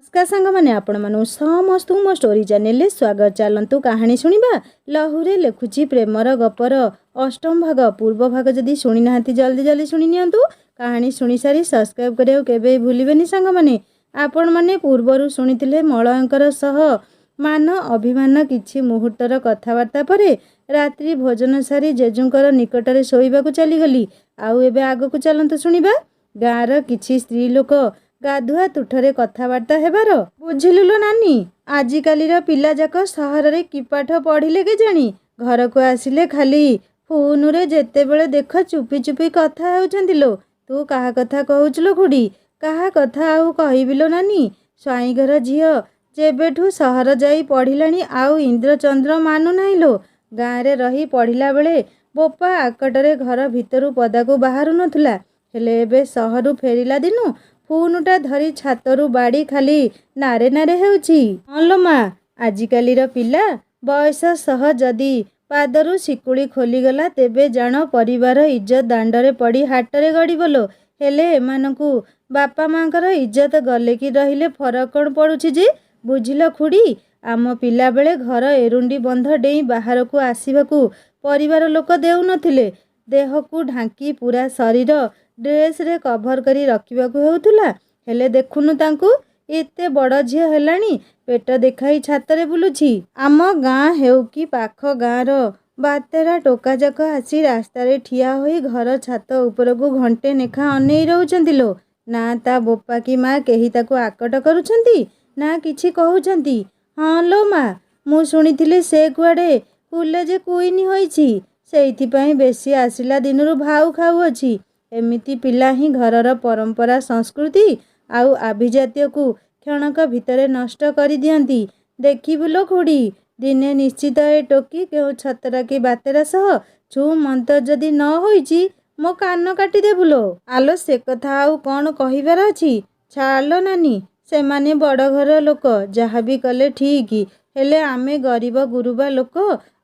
नमस्कार सांग मैंने आपण मानु समस्त मो स्टोरी चैनल स्वागत। चलतु कहानी शुणा लहुरे लिखुची प्रेमर गपर अष्टम भाग पूर्व भाग जदि शुणी ना जल्दी जल्दी शुणी नियंतु। कहानी शुणी सारी सब्सक्राइब करियो केबे भूलिबेनी सांग माने। आपण माने पूर्वरु शुणिथिले मलयंकर सह मान अभिमान किछि मुहूर्तर कथावार्ता परे रात्रि भोजन सारी जेजुंकर निकटरे शोइबाकु चली गली। आउ एबे आगकु चलंतु शुणिबा। गाँर किछि स्त्री लोक गाधुआ तुठरे कथावार्ता हेबार बुझिलु लो नानी। आजिकालीर पिला जाक सहर रे कि पाठ पढ़िले के जानी घर को आसिले खाली फोन रे जेतेबेले देख चुपी चुपी कथा हेउचंती लो। तू कहा कथा कहउच लो खुड़ी? कहा कथा आउ कहिबिलो नानी। स्वाई घर झियो जेबेठू सहर जाई पढ़िलानी आउ इंद्र चंद्र मानु नाही लो। गाँ रे रही पढ़िला बेले बोपा आकटरे घर भितरु पदाकू बाहरु नथुला। हेले एबे सहरु फेरिला दिनु फोनुटा धरी छातरु बाड़ी खाली नारे नारे हेउची। हलो मा आजिकालीर पिला बयस सह जदि पादरु शिकुड़ी खोलीगला तेबे जान परिवार इज्जत दांडरे पड़ी हाटरे गड़ीबलो। हेले एमानकु बापा मांकर इज्जत गले कि रहिले फरक कौन पड़ुछि जे बुझिल खुड़ी। आम पिला बेले घर एरुंडी बंध डेई बाहर को आसीबाकू परिवार लोक देउ नथिले। देह को ढांकी पूरा शरीर ड्रेस रे कभर करी रखिबाकू हेउथुला। हेले देखुनु तांकू एते बड़ झियो हेलानी पेट देखाई छातरे बुलुछि। आम गाँ हेउ कि पाख गाँर बातेरा टोका जाक आसी रास्तारे ठिया होई घर छात उपरकू घंटे नेखा अनेई रहउचंती लो। ना ता बोपा कि माँ केही ताकू आकट करूछंती ना किछि कहउछंती। हाँ लो माँ मु शुणिथिले से कुआडे कुले जे कुइनी होईछि सेइथिपाई बेसी आसिला दिनरु भाउ खाउ अछि। एमिति पिला ही घरर परंपरा संस्कृति आउ आभिजात्य को क्षणक भितरे नष्ट करि दियंती। देखिबुलो खुड़ी दिने निश्चित ए टोकी केउ छतरा की बातेरा सह छु मंतर जदि न होईची मो कान काटी देबुलो। आलो से कथा आउ कौन कहिबार अछि छाड़लो नानी। से माने बड़ घर लोक जहा भी कले ठीक हेले आमे गरीब गुरुबा लोक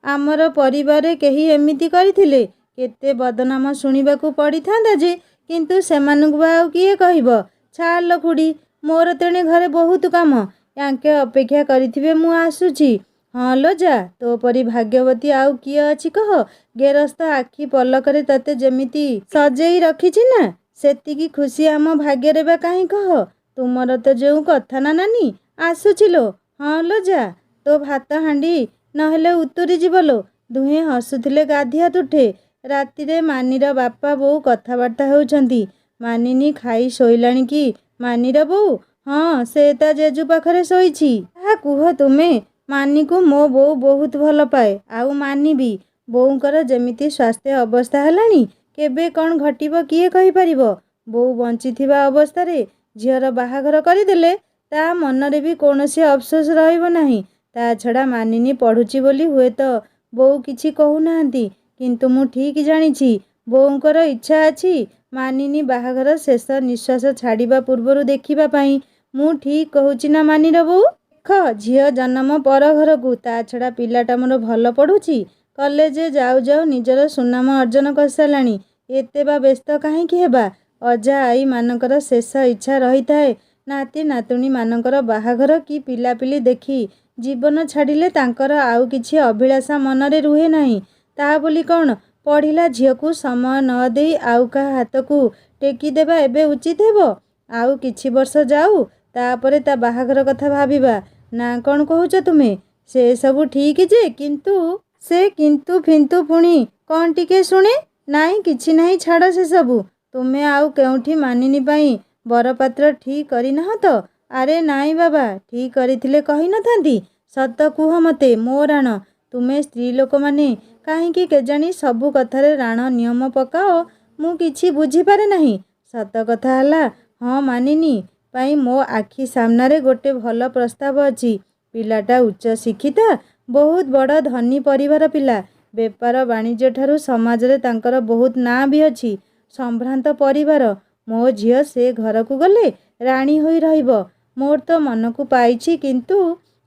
आमर परिवार केही एमिति करिथिले केते बदनाम शुणिबाकू पड़ी थांदा जे किंतु सेमानकु आउ किए कहिबो। छाड़लो खुड़ी मोर तेणे घरे बहुत काम यांके अपेक्षा करिथिबे मु आसुची। हाँ लो जा तो परी भाग्यवती आउ किए अछि कह। गेरस्थ आखि पलकरे तते जेमिति सजेई रखिछि ना सेतिकी खुशी आम भाग्यरे बा काहे कह। तुमर तो जेउ कथा ना नानी आसुची लो। हाँ लो जा तो भात हांडी नहेले उतुरी जिवलो। दुहे हसुथिले गाधिया तुठे। रातिरे मानीर बापा बोउ कथावार्ता हेउछंती। मानिनी खाई शोइलाणी कि मानीर बोउ? हाँ से ता जेजू पाखरे शोइछि। ताहा कुह तुमे। मानी को मो बोउ बहुत भल पाए आउ मानी भी। बोउंकर जेमिति स्वास्थ्य अवस्था हेलाणी केबे कौन घटिबो किए कहि परिबो। बोउ बंचिथिबा अवस्थारे झियर बाहाघर करिदेले ता मनरे भी कोनोसी अफसोस रहिबो नाही। ता छड़ा मानिनी पढ़ुची बोली हुए तो बोउ किछि कहू नाहंती किंतु मु ठीक जानिछि बोउंकर इच्छा अछि मानिनी बाहाघर शेष निश्वास छाड़िबा पूर्वरु देखिबा पई। मु ठीक कहूची ना मानिर बोउ? देख झियो जन्म पर घर को ता छड़ा पिलाटा मोर भल पढ़ुची कॉलेज जाऊ जाऊ निजर सुनाम अर्जन करसालाणी। एते बा व्यस्त काहेकि हेबा। अजा आई मानकर शेष इच्छा रही थाए नाती नातुणी मानकर बाहाघर कि पिलापिली देखी जीवन छाड़िले तांकर आउ किछि अभिलाषा मनरे रुहे नाही। ता बोली कौन पढ़िला झियो को समय न देई आउ का हाथ को टेकी देबा एबे उचित हेबो। आउ किछि वर्ष जाऊ तापरे ता बाहाघर कथा भाबिबा ना कौन कहूच तुमे? से सबु ठीक जे किंतु से किंतु फिंतु पुणी कौन टिके शुणे नाई किछि नाही छाड़ से सबु। तुमे आउ केउठी मानिनी पाई बरपात्र ठीक करि नह तो? अरे नाई बाबा ठीक करिथिले कहि न थांती। सत कुह मते मो राण तुमे स्त्री लोक माने काहेकि केजानी सबु कथारे राण नियम पकाओ मु किछि बुझी पारे नाही। सत कथा हला हाँ मानिनी पाई मो आखि सामनारे गोटे भल प्रस्ताव अछि। पिलाटा उच्च शिक्षिता बहुत बड़ धनी परिवार पिला। बेपार वाणिज्य ठारू समाज रे तांकर बहुत ना भी अछि। संभ्रांत परिवार मो झियो से घर को गले राणी होई रहिबो। मोर तो मन को पाइछि किंतु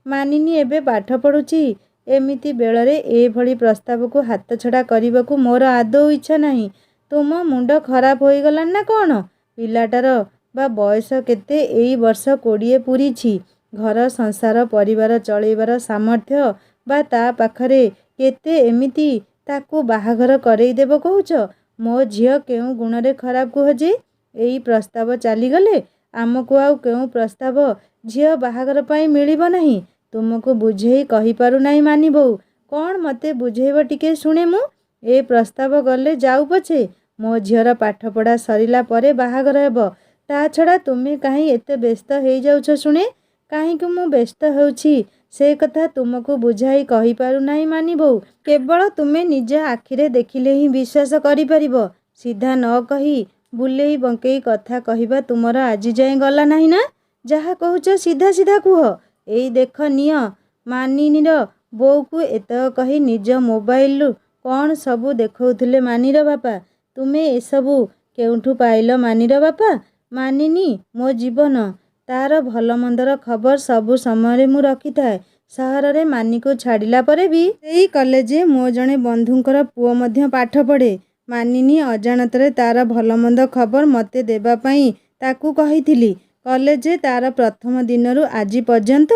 मानिनी एबे पाठ पढ़ुची एमिति बेଳରେ ए भली प्रस्ताव को हाथ छड़ा करबाकू मोर आदौ इच्छा नाही। तुम मुंड खराब होई गलान ना कौन? पिलाटार ବା ବୟସ କେତେ? ଏଇ ବର୍ଷ 20 ପୂରିଛି। ଘର ସଂସାର ପରିବାର ଚଳେଇବାର ସାମର୍ଥ୍ୟ ବା ତା ପାଖରେ କେତେ? ଏମିତି ତାକୁ ବାହାଘର କରେଇ ଦେବ କହୁଛ? ମୋ ଝିଅ କେଉଁ ଗୁଣରେ ଖରାପ କୁହ ଯେ ଏଇ ପ୍ରସ୍ତାବ ଚାଲିଗଲେ? ଆମକୁ ଆଉ କେଉଁ ପ୍ରସ୍ତାବ ଝିଅ ବାହାଘର ପାଇଁ ମିଳିବ ନାହିଁ? ତୁମକୁ ବୁଝେଇ କହିପାରୁନାହିଁ ମାନି ବୋଉ। କ'ଣ ମୋତେ ବୁଝେଇବ ଟିକେ ଶୁଣେ ମୁଁ। ଏ ପ୍ରସ୍ତାବ ଗଲେ ଯାଉ ପଛେ, ମୋ ଝିଅର ପାଠପଢ଼ା ସରିଲା ପରେ ବାହାଘର ହେବ। ତା ଛଡ଼ା ତୁମେ କାହିଁ ଏତେ ବ୍ୟସ୍ତ ହେଇଯାଉଛ ଶୁଣେ? କାହିଁକି ମୁଁ ବ୍ୟସ୍ତ ହେଉଛି ସେ କଥା ତୁମକୁ ବୁଝାଇ କହିପାରୁନାହିଁ ମାନି ବୋଉ। କେବଳ ତୁମେ ନିଜ ଆଖିରେ ଦେଖିଲେ ହିଁ ବିଶ୍ୱାସ କରିପାରିବ। ସିଧା ନ କହି ବୁଲେଇ ବଙ୍କେଇ କଥା କହିବା ତୁମର ଆଜି ଯାଏଁ ଗଲା ନାହିଁ ନା? ଯାହା କହୁଛ ସିଧା ସିଧା କୁହ। ଏଇ ଦେଖ ନିଅ। ମାନିନୀର ବୋଉକୁ ଏତକ କହି ନିଜ ମୋବାଇଲରୁ କ'ଣ ସବୁ ଦେଖାଉଥିଲେ ମାନିର ବାପା। ତୁମେ ଏସବୁ କେଉଁଠୁ ପାଇଲ ମାନିର ବାପା? ମାନିନୀ ମୋ ଜୀବନ। ତାର ଭଲ ମନ୍ଦର ଖବର ସବୁ ସମୟରେ ମୁଁ ରଖିଥାଏ। ସହରରେ ମାନିକୁ ଛାଡ଼ିଲା ପରେ ବି ସେଇ କଲେଜରେ ମୋ ଜଣେ ବନ୍ଧୁଙ୍କର ପୁଅ ମଧ୍ୟ ପାଠ ପଢ଼େ। ମାନିନୀ ଅଜାଣତରେ ତାର ଭଲ ମନ୍ଦ ଖବର ମୋତେ ଦେବା ପାଇଁ ତାକୁ କହିଥିଲି। କଲେଜରେ ତାର ପ୍ରଥମ ଦିନରୁ ଆଜି ପର୍ଯ୍ୟନ୍ତ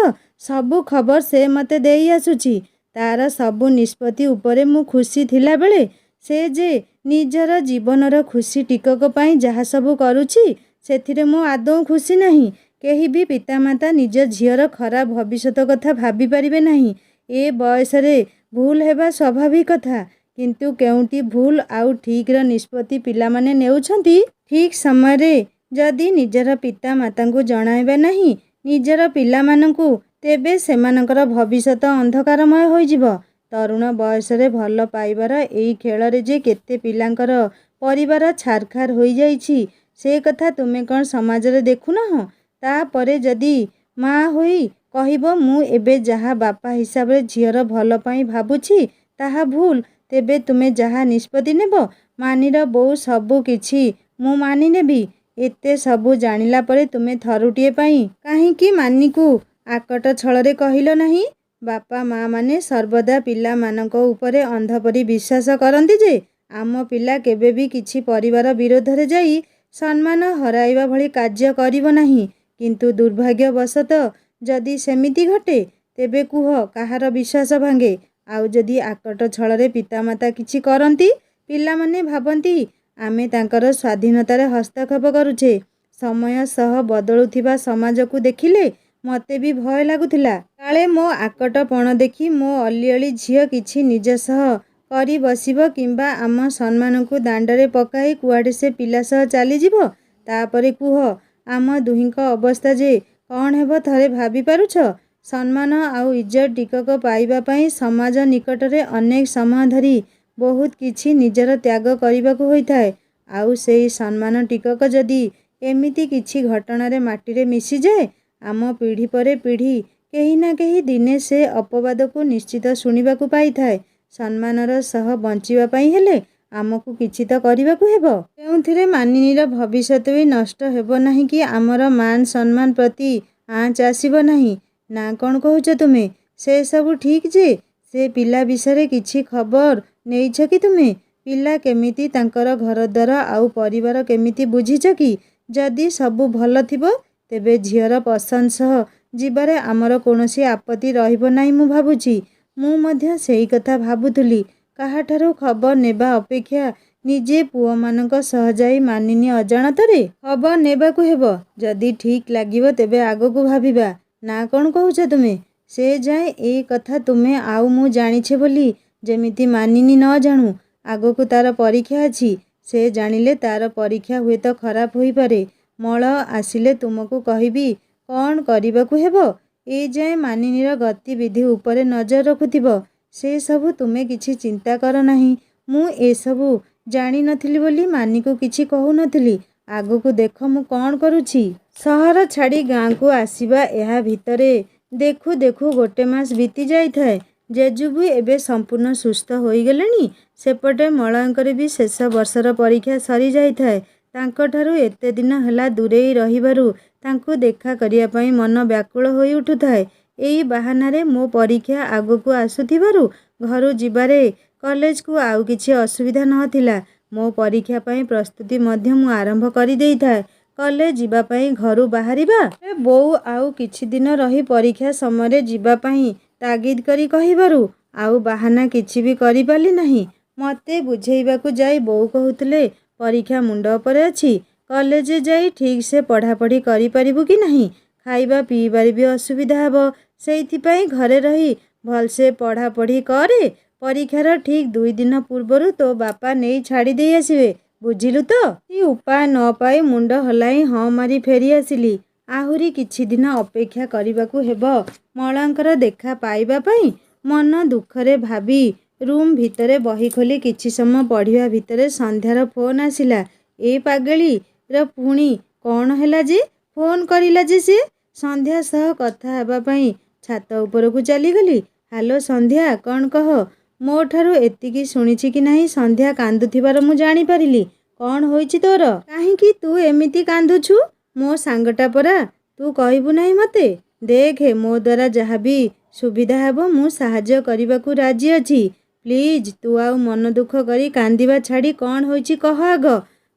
ସବୁ ଖବର ସେ ମୋତେ ଦେଇ ଆସୁଛି। ତାର ସବୁ ନିଷ୍ପତ୍ତି ଉପରେ ମୁଁ ଖୁସି ଥିଲାବେଳେ ସେ ଯେ ନିଜର ଜୀବନର ଖୁସି ଟିକକ ପାଇଁ ଯାହା ସବୁ କରୁଛି ସେଥିରେ ମୁଁ ଆଦୌ ଖୁସି ନାହିଁ। କେହି ବି ପିତାମାତା ନିଜ ଝିଅର ଖରାପ ଭବିଷ୍ୟତ କଥା ଭାବିପାରିବେ ନାହିଁ। ଏ ବୟସରେ ଭୁଲ ହେବା ସ୍ୱାଭାବିକ କଥା। କିନ୍ତୁ କେଉଁଠି ଭୁଲ ଆଉ ଠିକ୍ର ନିଷ୍ପତ୍ତି ପିଲାମାନେ ନେଉଛନ୍ତି। ଠିକ୍ ସମୟରେ ଯଦି ନିଜର ପିତାମାତାଙ୍କୁ ଜଣାଇବେ ନାହିଁ ନିଜର ପିଲାମାନଙ୍କୁ, ତେବେ ସେମାନଙ୍କର ଭବିଷ୍ୟତ ଅନ୍ଧକାରମୟ ହୋଇଯିବ। ତରୁଣ ବୟସରେ ଭଲ ପାଇବାର ଏଇ ଖେଳରେ ଯେ କେତେ ପିଲାଙ୍କର ପରିବାର ଛାରଖାର ହୋଇଯାଇଛି ସେ କଥା ତୁମେ କ'ଣ ସମାଜରେ ଦେଖୁନାହଁ? ତାପରେ ଯଦି ମା ହୋଇ କହିବ ମୁଁ ଏବେ ଯାହା ବାପା ହିସାବରେ ଝିଅର ଭଲ ପାଇଁ ଭାବୁଛି ତାହା ଭୁଲ, ତେବେ ତୁମେ ଯାହା ନିଷ୍ପତ୍ତି ନେବ ମାନିର ବୋଉ ସବୁ କିଛି ମୁଁ ମାନିନେବି। ଏତେ ସବୁ ଜାଣିଲା ପରେ ତୁମେ ଥରୁଟିଏ ପାଇଁ କାହିଁକି ମାନିକୁ ଆକଟ ଛଳରେ କହିଲ ନାହିଁ? ବାପା ମା ମାନେ ସର୍ବଦା ପିଲାମାନଙ୍କ ଉପରେ ଅନ୍ଧ ପରି ବିଶ୍ୱାସ କରନ୍ତି ଯେ ଆମ ପିଲା କେବେ ବି କିଛି ପରିବାର ବିରୋଧରେ ଯାଇ ସମ୍ମାନ ହରାଇବା ଭଳି କାର୍ଯ୍ୟ କରିବ ନାହିଁ। କିନ୍ତୁ ଦୁର୍ଭାଗ୍ୟବଶତଃ ଯଦି ସେମିତି ଘଟେ ତେବେ କୁହ କାହାର ବିଶ୍ୱାସ ଭାଙ୍ଗେ? ଆଉ ଯଦି ଆକଟ ଛଳରେ ପିତାମାତା କିଛି କରନ୍ତି ପିଲାମାନେ ଭାବନ୍ତି ଆମେ ତାଙ୍କର ସ୍ୱାଧୀନତାରେ ହସ୍ତକ୍ଷେପ କରୁଛେ। ସମୟ ସହ ବଦଳୁଥିବା ସମାଜକୁ ଦେଖିଲେ ମୋତେ ବି ଭୟ ଲାଗୁଥିଲା। କାଳେ ମୋ ଆକଟ ପଣ ଦେଖି ମୋ ଅଲିଅଳି ଝିଅ କିଛି ନିଜ ସହ କରି ବସିବ କିମ୍ବା ଆମ ସମ୍ମାନକୁ ଦାଣ୍ଡରେ ପକାଇ କୁଆଡ଼େ ସେ ପିଲା ସହ ଚାଲିଯିବ। ତାପରେ କୁହ ଆମ ଦୁହିଁଙ୍କ ଅବସ୍ଥା ଯେ କ'ଣ ହେବ ଥରେ ଭାବି ପାରୁଛ? ସମ୍ମାନ ଆଉ ଇଜ୍ଜତ ଟିକକ ପାଇବା ପାଇଁ ସମାଜ ନିକଟରେ ଅନେକ ସମୟ ଧରି ବହୁତ କିଛି ନିଜର ତ୍ୟାଗ କରିବାକୁ ହୋଇଥାଏ। ଆଉ ସେଇ ସମ୍ମାନ ଟିକକ ଯଦି ଏମିତି କିଛି ଘଟଣାରେ ମାଟିରେ ମିଶିଯାଏ ଆମ ପିଢ଼ି ପରେ ପିଢ଼ି କେହି ନା କେହି ଦିନେ ସେ ଅପବାଦକୁ ନିଶ୍ଚିତ ଶୁଣିବାକୁ ପାଇଥାଏ। ସମ୍ମାନର ସହ ବଞ୍ଚିବା ପାଇଁ ହେଲେ ଆମକୁ କିଛି ତ କରିବାକୁ ହେବ। କେଉଁଥିରେ ମାନିନୀର ଭବିଷ୍ୟତ ବି ନଷ୍ଟ ହେବ ନାହିଁ କି ଆମର ମାନ ସମ୍ମାନ ପ୍ରତି ଆଞ୍ଚ ଆସିବ ନାହିଁ। ନା କ'ଣ କହୁଛ ତୁମେ? ସେ ସବୁ ଠିକ୍ ଯେ ସେ ପିଲା ବିଷୟରେ କିଛି ଖବର ନେଇଛ କି ତୁମେ? ପିଲା କେମିତି, ତାଙ୍କର ଘରଦ୍ୱାର ଆଉ ପରିବାର କେମିତି ବୁଝିଛ କି? ଯଦି ସବୁ ଭଲ ଥିବ ତେବେ ଝିଅର ପସନ୍ଦ ସହ ଯିବାରେ ଆମର କୌଣସି ଆପତ୍ତି ରହିବ ନାହିଁ ମୁଁ ଭାବୁଛି। ମୁଁ ମଧ୍ୟ ସେଇ କଥା ଭାବୁଥିଲି। କାହାଠାରୁ ଖବର ନେବା ଅପେକ୍ଷା ନିଜେ ପୁଅମାନଙ୍କ ସହ ଯାଇ ମାନିନୀ ଅଜାଣତରେ ଖବର ନେବାକୁ ହେବ। ଯଦି ଠିକ୍ ଲାଗିବ ତେବେ ଆଗକୁ ଭାବିବା। ନା କ'ଣ କହୁଛ ତୁମେ? ସେ ଯାଏ ଏ କଥା ତୁମେ ଆଉ ମୁଁ ଜାଣିଛେ ବୋଲି ଯେମିତି ମାନିନୀ ନ ଜାଣୁ। ଆଗକୁ ତାର ପରୀକ୍ଷା ଅଛି। ସେ ଜାଣିଲେ ତାର ପରୀକ୍ଷା ହୁଏତ ଖରାପ ହୋଇପାରେ। ମଳ ଆସିଲେ ତୁମକୁ କହିବି କ'ଣ କରିବାକୁ ହେବ। ଏ ଯାଏଁ ମାନିନୀର ଗତିବିଧି ଉପରେ ନଜର ରଖୁଥିବ। ସେ ସବୁ ତୁମେ କିଛି ଚିନ୍ତା କର ନାହିଁ। ମୁଁ ଏସବୁ ଜାଣିନଥିଲି ବୋଲି ମାନିକୁ କିଛି କହୁନଥିଲି। ଆଗକୁ ଦେଖ ମୁଁ କ'ଣ କରୁଛି। ସହର ଛାଡ଼ି ଗାଁକୁ ଆସିବା, ଏହା ଭିତରେ ଦେଖୁ ଦେଖୁ ଗୋଟେ ମାସ ବିତି ଯାଇଥାଏ। ଜେଜୁବି ଏବେ ସମ୍ପୂର୍ଣ୍ଣ ସୁସ୍ଥ ହୋଇଗଲେଣି। ସେପଟେ ମଳୟଙ୍କର ବି ଶେଷ ବର୍ଷର ପରୀକ୍ଷା ସରିଯାଇଥାଏ। ତାଙ୍କଠାରୁ ଏତେ ଦିନ ହେଲା ଦୂରେଇ ରହିବାରୁ ତାଙ୍କୁ ଦେଖା କରିବା ପାଇଁ ମନ ବ୍ୟାକୁଳ ହୋଇ ଉଠୁଥାଏ। ଏଇ ବାହାନାରେ ମୋ ପରୀକ୍ଷା ଆଗକୁ ଆସୁଥିବାରୁ ଘରୁ ଯିବାରେ କଲେଜକୁ ଆଉ କିଛି ଅସୁବିଧା ନଥିଲା। ମୋ ପରୀକ୍ଷା ପାଇଁ ପ୍ରସ୍ତୁତି ମଧ୍ୟ ମୁଁ ଆରମ୍ଭ କରିଦେଇଥାଏ। କଲେ ଯିବା ପାଇଁ ଘରୁ ବାହାରିବା। ବୋଉ ଆଉ କିଛି ଦିନ ରହି ପରୀକ୍ଷା ସମୟରେ ଯିବା ପାଇଁ ତାଗିଦ କରି କହିବାରୁ ଆଉ ବାହାନା କିଛି ବି କରିପାରିଲି ନାହିଁ। ମୋତେ ବୁଝେଇବାକୁ ଯାଇ ବୋଉ କହୁଥିଲେ ପରୀକ୍ଷା ମୁଣ୍ଡ ଉପରେ ଅଛି, କଲେଜ ଯାଇ ଠିକ୍ ସେ ପଢ଼ାପଢ଼ି କରିପାରିବୁ କି ନାହିଁ, ଖାଇବା ପିଇବାରେ ବି ଅସୁବିଧା ହେବ, ସେଇଥିପାଇଁ ଘରେ ରହି ଭଲସେ ପଢ଼ାପଢ଼ି କରେ, ପରୀକ୍ଷାର ଠିକ୍ 2 ଦିନ ପୂର୍ବରୁ ତୋ ବାପା ନେଇ ଛାଡ଼ି ଦେଇ ଆସିବେ, ବୁଝିଲୁ ତ? ଉପାୟ ନ ପାଇ ମୁଣ୍ଡ ହଲାଇ ହଁ ମାରି ଫେରି ଆସିଲି। ଆହୁରି କିଛି ଦିନ ଅପେକ୍ଷା କରିବାକୁ ହେବ ମଳାଙ୍କର ଦେଖା ପାଇବା ପାଇଁ। ମନ ଦୁଃଖରେ ଭାବି ରୁମ୍ ଭିତରେ ବହି ଖୋଲି କିଛି ସମୟ ପଢ଼ିବା ଭିତରେ ସନ୍ଧ୍ୟାର ଫୋନ୍ ଆସିଲା। ଏ ପାଗଳୀର ପୁଣି କ'ଣ ହେଲା ଯେ ଫୋନ୍ କରିଲା ଯେ ସେ? ସନ୍ଧ୍ୟା ସହ କଥା ହେବା ପାଇଁ ଛାତ ଉପରକୁ ଚାଲିଗଲି। ହ୍ୟାଲୋ ସନ୍ଧ୍ୟା, କ'ଣ କହ? ମୋ ଠାରୁ ଏତିକି ଶୁଣିଛି କି ନାହିଁ ସନ୍ଧ୍ୟା କାନ୍ଦୁଥିବାର ମୁଁ ଜାଣିପାରିଲି। କ'ଣ ହୋଇଛି ତୋର? କାହିଁକି ତୁ ଏମିତି କାନ୍ଦୁଛୁ? ମୋ ସାଙ୍ଗଟା ପରା, ତୁ କହିବୁ ନାହିଁ ମୋତେ? ଦେଖେ, ମୋ ଦ୍ୱାରା ଯାହା ବି ସୁବିଧା ହେବ ମୁଁ ସାହାଯ୍ୟ କରିବାକୁ ରାଜି ଅଛି। ପ୍ଲିଜ୍ ତୁ ଆଉ ମନ ଦୁଃଖ କରି କାନ୍ଦିବା ଛାଡ଼ି କ'ଣ ହୋଇଛି କହ ଆଗ।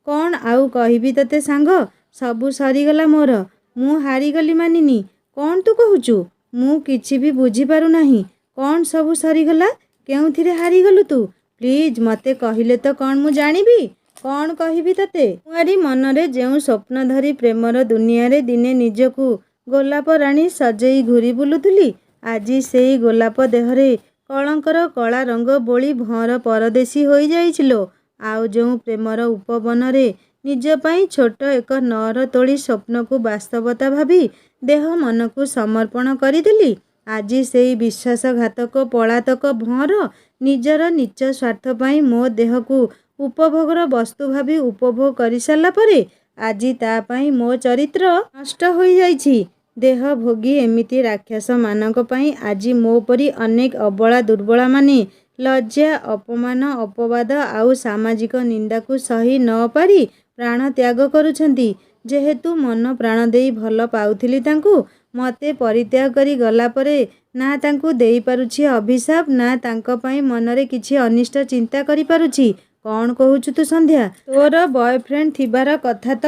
କ'ଣ ଆଉ କହିବି ତତେ ସାଙ୍ଗ, ସବୁ ସରିଗଲା ମୋର। ମୁଁ ହାରିଗଲି ମାନିନୀ। କ'ଣ ତୁ କହୁଛୁ? ମୁଁ କିଛି ବି ବୁଝିପାରୁନାହିଁ। କ'ଣ ସବୁ ସରିଗଲା? କେଉଁଥିରେ ହାରିଗଲୁ ତୁ? ପ୍ଲିଜ୍ ମୋତେ କହିଲେ ତ କ'ଣ ମୁଁ ଜାଣିବି। କ'ଣ କହିବି ତତେ? କୁଆଁରୀ ମନରେ ଯେଉଁ ସ୍ୱପ୍ନ ଧରି ପ୍ରେମର ଦୁନିଆରେ ଦିନେ ନିଜକୁ ଗୋଲାପ ରାଣୀ ସଜେଇ ଘୂରି ବୁଲୁଥିଲି, ଆଜି ସେଇ ଗୋଲାପ ଦେହରେ କଳଙ୍କର କଳା ରଙ୍ଗ ବୋଳି ଭଅଁର ପରଦେଶୀ ହୋଇଯାଇଛି ଲୋ। ଆଉ ଯେଉଁ ପ୍ରେମର ଉପବନରେ ନିଜ ପାଇଁ ଛୋଟ ଏକ ନଅର ତୋଳି ସ୍ୱପ୍ନକୁ ବାସ୍ତବତା ଭାବି ଦେହ ମନକୁ ସମର୍ପଣ କରିଦେଲି, ଆଜି ସେଇ ବିଶ୍ୱାସଘାତକ ପଳାତକ ଭଅଁର ନିଜର ନୀଚ ସ୍ୱାର୍ଥ ପାଇଁ ମୋ ଦେହକୁ ଉପଭୋଗର ବସ୍ତୁ ଭାବି ଉପଭୋଗ କରିସାରିଲା ପରେ ଆଜି ତା ପାଇଁ ମୋ ଚରିତ୍ର ନଷ୍ଟ ହୋଇଯାଇଛି। ଦେହ ଭୋଗୀ ଏମିତି ରାକ୍ଷସମାନଙ୍କ ପାଇଁ ଆଜି ମୋ ପରି ଅନେକ ଅବଳା ଦୁର୍ବଳାମାନେ ଲଜ୍ଜା, ଅପମାନ, ଅପବାଦ ଆଉ ସାମାଜିକ ନିନ୍ଦାକୁ ସହି ନ ପାରି ପ୍ରାଣ ତ୍ୟାଗ କରୁଛନ୍ତି। ଯେହେତୁ ମନ ପ୍ରାଣ ଦେଇ ଭଲ ପାଉଥିଲି ତାଙ୍କୁ, ମୋତେ ପରିତ୍ୟାଗ କରି ଗଲା ପରେ ନା ତାଙ୍କୁ ଦେଇପାରୁଛି ଅଭିଶାପ, ନା ତାଙ୍କ ପାଇଁ ମନରେ କିଛି ଅନିଷ୍ଟ ଚିନ୍ତା କରିପାରୁଛି। କ'ଣ କହୁଛୁ ତୁ ସନ୍ଧ୍ୟା? ତୋର ବୟଫ୍ରେଣ୍ଡ ଥିବାର କଥା ତ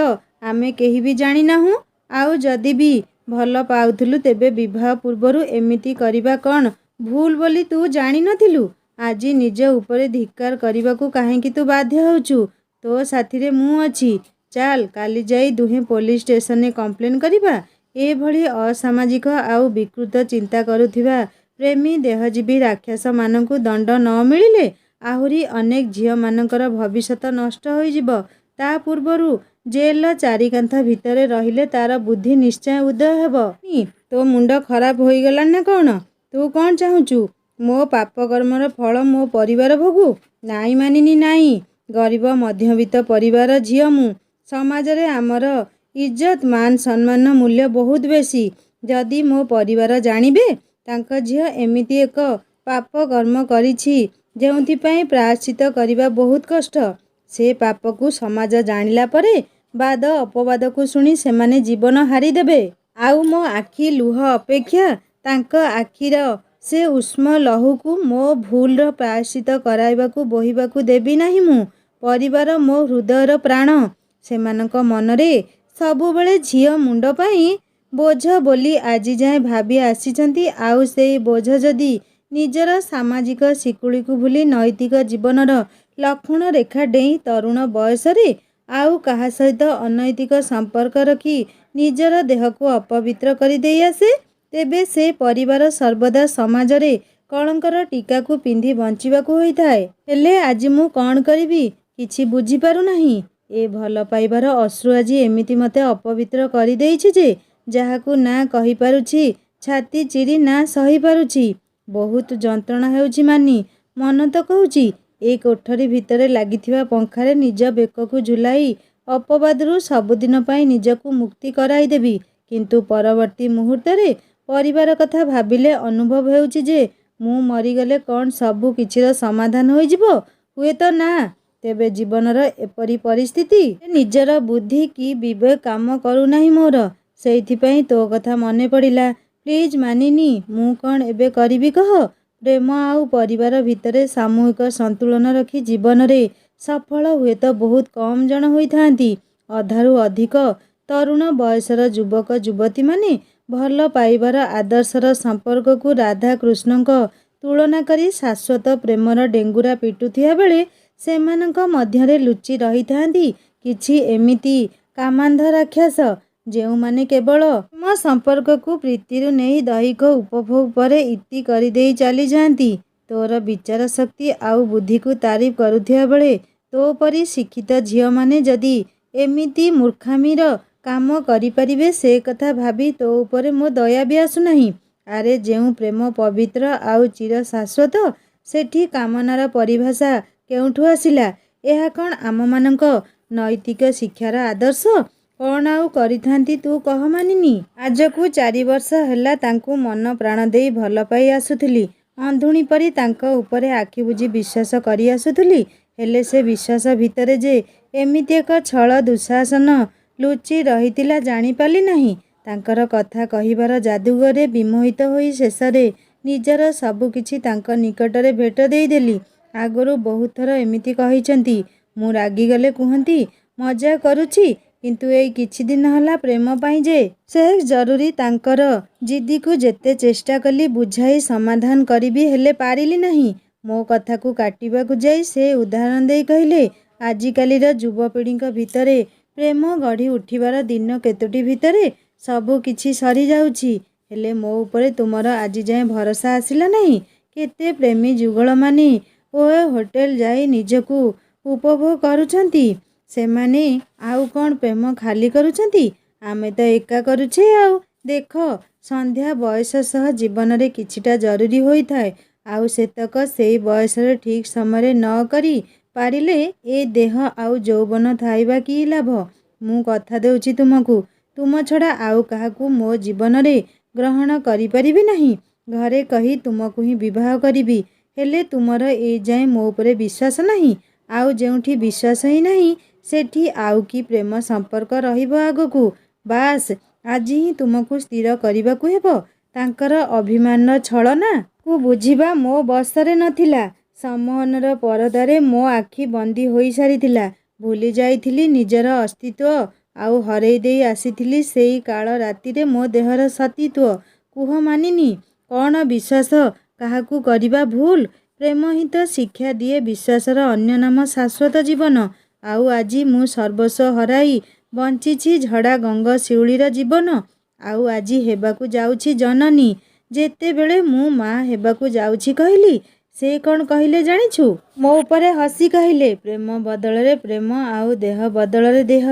ଆମେ କେହି ବି ଜାଣିନାହୁଁ। ଆଉ ଯଦି ବି ଭଲ ପାଉଥିଲୁ ତେବେ ବିବାହ ପୂର୍ବରୁ ଏମିତି କରିବା କ'ଣ ଭୁଲ ବୋଲି ତୁ ଜାଣିନଥିଲୁ? ଆଜି ନିଜ ଉପରେ ଧିକ୍କାର କରିବାକୁ କାହିଁକି ତୁ ବାଧ୍ୟ ହେଉଛୁ? ତୋ ସାଥିରେ ମୁଁ ଅଛି। ଚାଲ କାଲି ଯାଇ ଦୁହେଁ ପୋଲିସ ଷ୍ଟେସନରେ କମ୍ପ୍ଲେନ୍ କରିବା। ଏଭଳି ଅସାମାଜିକ ଆଉ ବିକୃତ ଚିନ୍ତା କରୁଥିବା ପ୍ରେମୀ ଦେହଜୀବୀ ରାକ୍ଷସମାନଙ୍କୁ ଦଣ୍ଡ ନ ମିଳିଲେ ଆହୁରି ଅନେକ ଝିଅମାନଙ୍କର ଭବିଷ୍ୟତ ନଷ୍ଟ ହୋଇଯିବ। ତା ପୂର୍ବରୁ ଜେଲର ଚାରିକାନ୍ଥ ଭିତରେ ରହିଲେ ତାର ବୁଦ୍ଧି ନିଶ୍ଚୟ ଉଦୟ ହେବ। ତୋ ମୁଣ୍ଡ ଖରାପ ହୋଇଗଲାଣି ନା କ'ଣ? ତୁ କ'ଣ ଚାହୁଁଛୁ? ମୋ ପାପକର୍ମର ଫଳ ମୋ ପରିବାର ଭୋଗୁ? ନାଇଁ ମାନିନୀ ନାଇଁ। ଗରିବ ମଧ୍ୟବିତ୍ତ ପରିବାର ଝିଅ ମୁଁ। ସମାଜରେ ଆମର ଇଜ୍ଜତ, ମାନ, ସମ୍ମାନର ମୂଲ୍ୟ ବହୁତ ବେଶୀ। ଯଦି ମୋ ପରିବାର ଜାଣିବେ ତାଙ୍କ ଝିଅ ଏମିତି ଏକ ପାପ କର୍ମ କରିଛି ଯେଉଁଥିପାଇଁ ପ୍ରାୟଶ୍ଚିତ କରିବା ବହୁତ କଷ୍ଟ, ସେ ପାପକୁ ସମାଜ ଜାଣିଲା ପରେ ବାଦ ଅପବାଦକୁ ଶୁଣି ସେମାନେ ଜୀବନ ହାରିଦେବେ। ଆଉ ମୋ ଆଖି ଲୁହ ଅପେକ୍ଷା ତାଙ୍କ ଆଖିର ସେ ଉଷ୍ମ ଲହୁକୁ ମୋ ଭୁଲର ପ୍ରାୟଶ୍ଚିତ କରାଇବାକୁ ବୋହିବାକୁ ଦେବି ନାହିଁ ମୁଁ। ପରିବାର ମୋ ହୃଦୟର ପ୍ରାଣ। ସେମାନଙ୍କ ମନରେ ସବୁବେଳେ ଝିଅ ମୁଣ୍ଡ ପାଇଁ ବୋଝ ବୋଲି ଆଜି ଯାଏଁ ଭାବି ଆସିଛନ୍ତି। ଆଉ ସେଇ ବୋଝ ଯଦି ନିଜର ସାମାଜିକ ଶିକୁଳିକୁ ଭୁଲି ନୈତିକ ଜୀବନର ଲକ୍ଷ୍ମଣ ରେଖା ଡେଇଁ ତରୁଣ ବୟସରେ ଆଉ କାହା ସହିତ ଅନୈତିକ ସମ୍ପର୍କ ରଖି ନିଜର ଦେହକୁ ଅପବିତ୍ର କରିଦେଇ ଆସେ, ତେବେ ସେ ପରିବାର ସର୍ବଦା ସମାଜରେ କଳଙ୍କର ଟୀକାକୁ ପିନ୍ଧି ବଞ୍ଚିବାକୁ ହୋଇଥାଏ। ହେଲେ ଆଜି ମୁଁ କ'ଣ କରିବି କିଛି ବୁଝିପାରୁନାହିଁ। ଏ ଭଲ ପାଇବାର ଅଶ୍ରୁ ଆଜି ଏମିତି ମୋତେ ଅପବିତ୍ର କରିଦେଇଛି ଯେ ଯାହାକୁ ନା କହିପାରୁଛି ଛାତି ଚିରି, ନା ସହିପାରୁଛି। ବହୁତ ଯନ୍ତ୍ରଣା ହେଉଛି ମାନି। ମନ ତ କହୁଛି ଏ କୋଠରୀ ଭିତରେ ଲାଗିଥିବା ପଙ୍ଖାରେ ନିଜ ବେକକୁ ଝୁଲାଇ ଅପବାଦରୁ ସବୁଦିନ ପାଇଁ ନିଜକୁ ମୁକ୍ତି କରାଇଦେବି। କିନ୍ତୁ ପରବର୍ତ୍ତୀ ମୁହୂର୍ତ୍ତରେ ପରିବାର କଥା ଭାବିଲେ ଅନୁଭବ ହେଉଛି ଯେ ମୁଁ ମରିଗଲେ କ'ଣ ସବୁ କିଛିର ସମାଧାନ ହୋଇଯିବ? ହୁଏତ ନା। ତେବେ ଜୀବନର ଏପରି ପରିସ୍ଥିତି, ନିଜର ବୁଦ୍ଧି କି ବିବେକ କାମ କରୁନାହିଁ ମୋର। ସେଇଥିପାଇଁ ତୋ କଥା ମନେ ପଡ଼ିଲା। ପ୍ଲିଜ୍ ମାନିନୀ, ମୁଁ କ'ଣ ଏବେ କରିବି କହ? ପ୍ରେମ ଆଉ ପରିବାର ଭିତରେ ସାମୂହିକ ସନ୍ତୁଳନ ରଖି ଜୀବନରେ ସଫଳ ହୁଏତ ବହୁତ କମ୍ ଜଣ ହୋଇଥାନ୍ତି। ଅଧାରୁ ଅଧିକ ତରୁଣ ବୟସର ଯୁବକ ଯୁବତୀମାନେ ଭଲ ପାଇବାର ଆଦର୍ଶର ସମ୍ପର୍କକୁ ରାଧାକୃଷ୍ଣଙ୍କ ତୁଳନା କରି ଶାଶ୍ୱତ ପ୍ରେମର ଡେଙ୍ଗୁରା ପିଟୁଥିବା ବେଳେ ସେମାନଙ୍କ ମଧ୍ୟରେ ଲୁଚି ରହିଥାନ୍ତି କିଛି ଏମିତି କାମାନ୍ଧ ରାକ୍ଷସ ଯେଉଁମାନେ କେବଳ ପ୍ରେମ ସମ୍ପର୍କକୁ ପ୍ରୀତିରୁ ନେଇ ଦୈହିକ ଉପଭୋଗ ପରେ ଇତି କରିଦେଇ ଚାଲିଯାଆନ୍ତି। ତୋର ବିଚାର ଶକ୍ତି ଆଉ ବୁଦ୍ଧିକୁ ତାରିଫ କରୁଥିବା ବେଳେ ତୋ ପରି ଶିକ୍ଷିତ ଝିଅମାନେ ଯଦି ଏମିତି ମୂର୍ଖାମିର କାମ କରିପାରିବେ ସେ କଥା ଭାବି ତୋ ଉପରେ ମୋ ଦୟା ବି ଆସୁନାହିଁ। ଆରେ ଯେଉଁ ପ୍ରେମ ପବିତ୍ର ଆଉ ଚିର ଶାଶ୍ୱତ ସେଠି କାମନାର ପରିଭାଷା କେଉଁଠୁ ଆସିଲା? ଏହା କ'ଣ ଆମମାନଙ୍କ ନୈତିକ ଶିକ୍ଷାର ଆଦର୍ଶ? କ'ଣ ଆଉ କରିଥାନ୍ତି ତୁ କହ ମାନିନୀ? ଆଜକୁ 4 ବର୍ଷ ହେଲା ତାଙ୍କୁ ମନ ପ୍ରାଣ ଦେଇ ଭଲ ପାଇ ଆସୁଥିଲି। ଅନ୍ଧୁଣୀ ପରି ତାଙ୍କ ଉପରେ ଆଖି ବୁଜି ବିଶ୍ୱାସ କରି ଆସୁଥିଲି। ହେଲେ ସେ ବିଶ୍ୱାସ ଭିତରେ ଯେ ଏମିତି ଏକ ଛଳ ଦୁଃଶାସନ ଲୁଚି ରହିଥିଲା ଜାଣିପାରିଲି ନାହିଁ। ତାଙ୍କର କଥା କହିବାର ଯାଦୁରେ ବିମୋହିତ ହୋଇ ଶେଷରେ ନିଜର ସବୁ କିଛି ତାଙ୍କ ନିକଟରେ ଭେଟ ଦେଇଦେଲି। ଆଗରୁ ବହୁତ ଥର ଏମିତି କହିଛନ୍ତି। ମୁଁ ରାଗିଗଲେ କୁହନ୍ତି ମଜା କରୁଛି, କିନ୍ତୁ ଏଇ କିଛି ଦିନ ହେଲା ପ୍ରେମ ପାଇଁ ଯେ ସେକ୍ସ ଜରୁରୀ ତାଙ୍କର ଜିଦିକୁ ଯେତେ ଚେଷ୍ଟା କଲି ବୁଝାଇ ସମାଧାନ କରିବି ହେଲେ ପାରିଲି ନାହିଁ। ମୋ କଥାକୁ କାଟିବାକୁ ଯାଇ ସେ ଉଦାହରଣ ଦେଇ କହିଲେ ଆଜିକାଲିର ଯୁବପିଢ଼ିଙ୍କ ଭିତରେ ପ୍ରେମ ଗଢ଼ି ଉଠିବାର ଦିନ କେତୋଟି ଭିତରେ ସବୁ କିଛି ସରିଯାଉଛି। ହେଲେ ମୋ ଉପରେ ତୁମର ଆଜିଯାଏଁ ଭରସା ଆସିଲା ନାହିଁ। କେତେ ପ୍ରେମୀ ଯୁଗଳମାନେ ଓଏ ହୋଟେଲ ଯାଇ ନିଜକୁ ଉପଭୋଗ କରୁଛନ୍ତି। ସେମାନେ ଆଉ କ'ଣ ପ୍ରେମ ଖାଲି କରୁଛନ୍ତି? ଆମେ ତ ଏକା କରୁଛେ ଆଉ। ଦେଖ ସନ୍ଧ୍ୟା ବୟସ ସହ ଜୀବନରେ କିଛିଟା ଜରୁରୀ ହୋଇଥାଏ। ଆଉ ସେତକ ସେଇ ବୟସରେ ଠିକ୍ ସମୟରେ ନ କରି ପାରିଲେ ଏ ଦେହ ଆଉ ଯୌବନ ଥାଇବା କି ଲାଭ? ମୁଁ କଥା ଦେଉଛି ତୁମକୁ, ତୁମ ଛଡ଼ା ଆଉ କାହାକୁ ମୋ ଜୀବନରେ ଗ୍ରହଣ କରିପାରିବି ନାହିଁ। ଘରେ କହି ତୁମକୁ ହିଁ ବିବାହ କରିବି। ହେଲେ ତୁମର ଏ ଯାଏଁ ମୋ ଉପରେ ବିଶ୍ୱାସ ନାହିଁ। ଆଉ ଯେଉଁଠି ବିଶ୍ୱାସ ହିଁ ନାହିଁ ସେଠି ଆଉ କି ପ୍ରେମ ସମ୍ପର୍କ ରହିବ ଆଗକୁ? ବାସ୍ ଆଜି ହିଁ ତୁମକୁ ସ୍ଥିର କରିବାକୁ ହେବ। ତାଙ୍କର ଅଭିମାନର ଛଳନାକୁ ବୁଝିବା ମୋ ବଶରେ ନଥିଲା। ସମ୍ମୋହନର ପରଦାରେ ମୋ ଆଖି ବନ୍ଦୀ ହୋଇସାରିଥିଲା। ଭୁଲି ଯାଇଥିଲି ନିଜର ଅସ୍ତିତ୍ୱ ଆଉ ହରେଇ ଦେଇ ଆସିଥିଲି ସେଇ କାଳ ରାତିରେ ମୋ ଦେହର ସତୀତ୍ୱ। କୁହ ମାନିନୀ, କ'ଣ ବିଶ୍ୱାସ କାହାକୁ କରିବା ଭୁଲ? ପ୍ରେମ ହିଁ ତ ଶିକ୍ଷା ଦିଏ ବିଶ୍ୱାସର ଅନ୍ୟ ନାମ ଶାଶ୍ୱତ ଜୀବନ। ଆଉ ଆଜି ମୁଁ ସର୍ବସ୍ୱ ହରାଇ ବଞ୍ଚିଛି ଝଡ଼ା ଗଙ୍ଗଶିଉଳୀର ଜୀବନ। ଆଉ ଆଜି ହେବାକୁ ଯାଉଛି ଜନନୀ। ଯେତେବେଳେ ମୁଁ ମା ହେବାକୁ ଯାଉଛି କହିଲି, ସେ କ'ଣ କହିଲେ ଜାଣିଛୁ? ମୋ ଉପରେ ହସି କହିଲେ ପ୍ରେମ ବଦଳରେ ପ୍ରେମ ଆଉ ଦେହ ବଦଳରେ ଦେହ।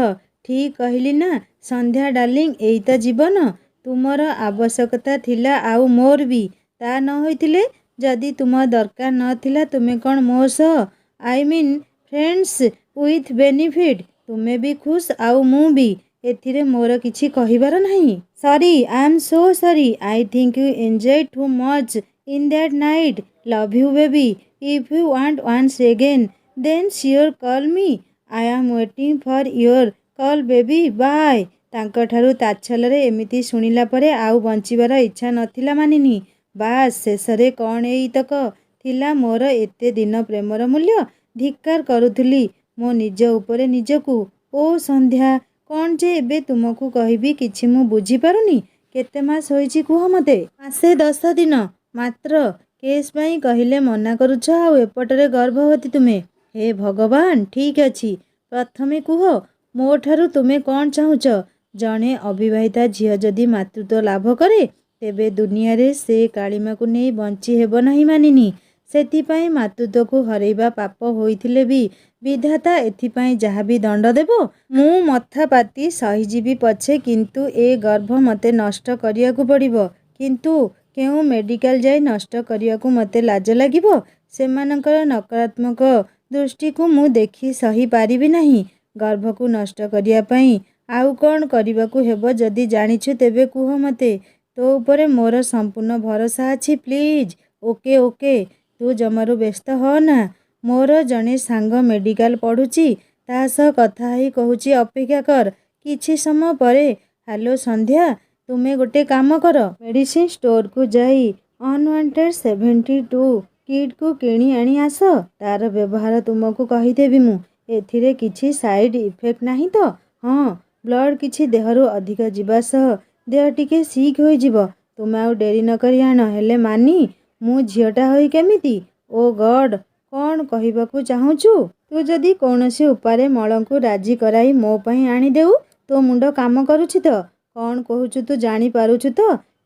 ଠିକ୍ କହିଲି ନା ସନ୍ଧ୍ୟା ଡାର୍ଲିଂ? ଏଇ ତ ଜୀବନ। ତୁମର ଆବଶ୍ୟକତା ଥିଲା ଆଉ ମୋର ବି। ତା ନ ହୋଇଥିଲେ ଯଦି ତୁମ ଦରକାର ନଥିଲା ତୁମେ କ'ଣ ମୋ ସହ I mean friends with benefit. ତୁମେ ବି ଖୁସ୍ ଆଉ ମୁଁ ବି। ଏଥିରେ ମୋର କିଛି କହିବାର ନାହିଁ। Sorry, I am so sorry. I think you enjoyed too much in that night. Love you baby. If you want once again then sure call me. I am waiting for your call baby. Bye. ତାଙ୍କଠାରୁ ତାଚ୍ଛଲ୍ୟରେ ଏମିତି ଶୁଣିଲା ପରେ ଆଉ ବଞ୍ଚିବାର ଇଚ୍ଛା ନଥିଲା ମାନିନୀ। ବାସ୍ ଶେଷରେ କ'ଣ ଏଇତକ ଥିଲା ମୋର ଏତେ ଦିନ ପ୍ରେମର ମୂଲ୍ୟ? ଧିକ୍କାର କରୁଥିଲି ମୋ ନିଜ ଉପରେ ନିଜକୁ। ଓ ସନ୍ଧ୍ୟା, କ'ଣ ଯେ ଏବେ ତୁମକୁ କହିବି କିଛି ମୁଁ ବୁଝିପାରୁନି। କେତେ ମାସ ହୋଇଛି କୁହ ମୋତେ? ମାସେ 10 ଦିନ ମାତ୍ର। କେସ୍ ପାଇଁ କହିଲେ ମନା କରୁଛ ଆଉ ଏପଟରେ ଗର୍ଭବତୀ ତୁମେ। ହେ ଭଗବାନ! ଠିକ୍ ଅଛି, ପ୍ରଥମେ କୁହ ମୋ ଠାରୁ ତୁମେ କ'ଣ ଚାହୁଁଛ? ଜଣେ ଅବିବାହିତା ଝିଅ ଯଦି ମାତୃତ୍ୱ ଲାଭ କରେ ତେବେ ଦୁନିଆରେ ସେ କାଳିମାକୁ ନେଇ ବଞ୍ଚି ହେବ ନାହିଁ ମାନିନୀ। ସେଥିପାଇଁ ମାତୃତ୍ୱକୁ ହରେଇବା ପାପ ହୋଇଥିଲେ ବି ବିଧାତା ଏଥିପାଇଁ ଯାହା ବି ଦଣ୍ଡ ଦେବ ମୁଁ ମଥା ପାତି ସହିଯିବି ପଛେ, କିନ୍ତୁ ଏ ଗର୍ଭ ମୋତେ ନଷ୍ଟ କରିବାକୁ ପଡ଼ିବ। କିନ୍ତୁ କେଉଁ ମେଡ଼ିକାଲ ଯାଇ ନଷ୍ଟ କରିବାକୁ ମୋତେ ଲାଜ ଲାଗିବ। ସେମାନଙ୍କର ନକାରାତ୍ମକ ଦୃଷ୍ଟିକୁ ମୁଁ ଦେଖି ସହି ପାରିବି ନାହିଁ। ଗର୍ଭକୁ ନଷ୍ଟ କରିବା ପାଇଁ ଆଉ କ'ଣ କରିବାକୁ ହେବ ଯଦି ଜାଣିଛୁ ତେବେ କୁହ ମୋତେ। ତୋ ଉପରେ ମୋର ସମ୍ପୂର୍ଣ୍ଣ ଭରସା ଅଛି। ପ୍ଲିଜ୍। ଓକେ ଓକେ, ତୁ ଜମାରୁ ବ୍ୟସ୍ତ ହଅନା। ମୋର ଜଣେ ସାଙ୍ଗ ମେଡ଼ିକାଲ ପଢ଼ୁଛି, ତା ସହ କଥା ହେଇ କହୁଛି ଅପେକ୍ଷା କର। କିଛି ସମୟ ପରେ ହ୍ୟାଲୋ ସନ୍ଧ୍ୟା, ତୁମେ ଗୋଟେ କାମ କର, ମେଡ଼ିସିନ ଷ୍ଟୋରକୁ ଯାଇ ଅନୱାଣ୍ଟେଡ୍ 72 କିଟ୍କୁ କିଣି ଆଣି ଆସ। ତାର ବ୍ୟବହାର ତୁମକୁ କହିଦେବି ମୁଁ। ଏଥିରେ କିଛି ସାଇଡ୍ ଇଫେକ୍ଟ ନାହିଁ ତ? ହଁ, ବ୍ଲଡ଼ କିଛି ଦେହରୁ ଅଧିକ ଯିବା ସହ ଦେହ ଟିକେ ସିକ୍ ହୋଇଯିବ। ତୁମେ ଆଉ ଡେରି ନ କରି ଆଣ। ହେଲେ ମାନି, ମୁଁ ଝିଅଟା ହୋଇ କେମିତି? ଓ ଗଡ଼୍, କ'ଣ କହିବାକୁ ଚାହୁଁଛୁ? ତୁ ଯଦି କୌଣସି ଉପାୟରେ ମଳଙ୍କୁ ରାଜି କରାଇ ମୋ ପାଇଁ ଆଣିଦେଉ, ତୋ ମୁଣ୍ଡ କାମ କରୁଛି ତ? କ'ଣ କହୁଛୁ ତୁ ଜାଣିପାରୁଛୁ ତ?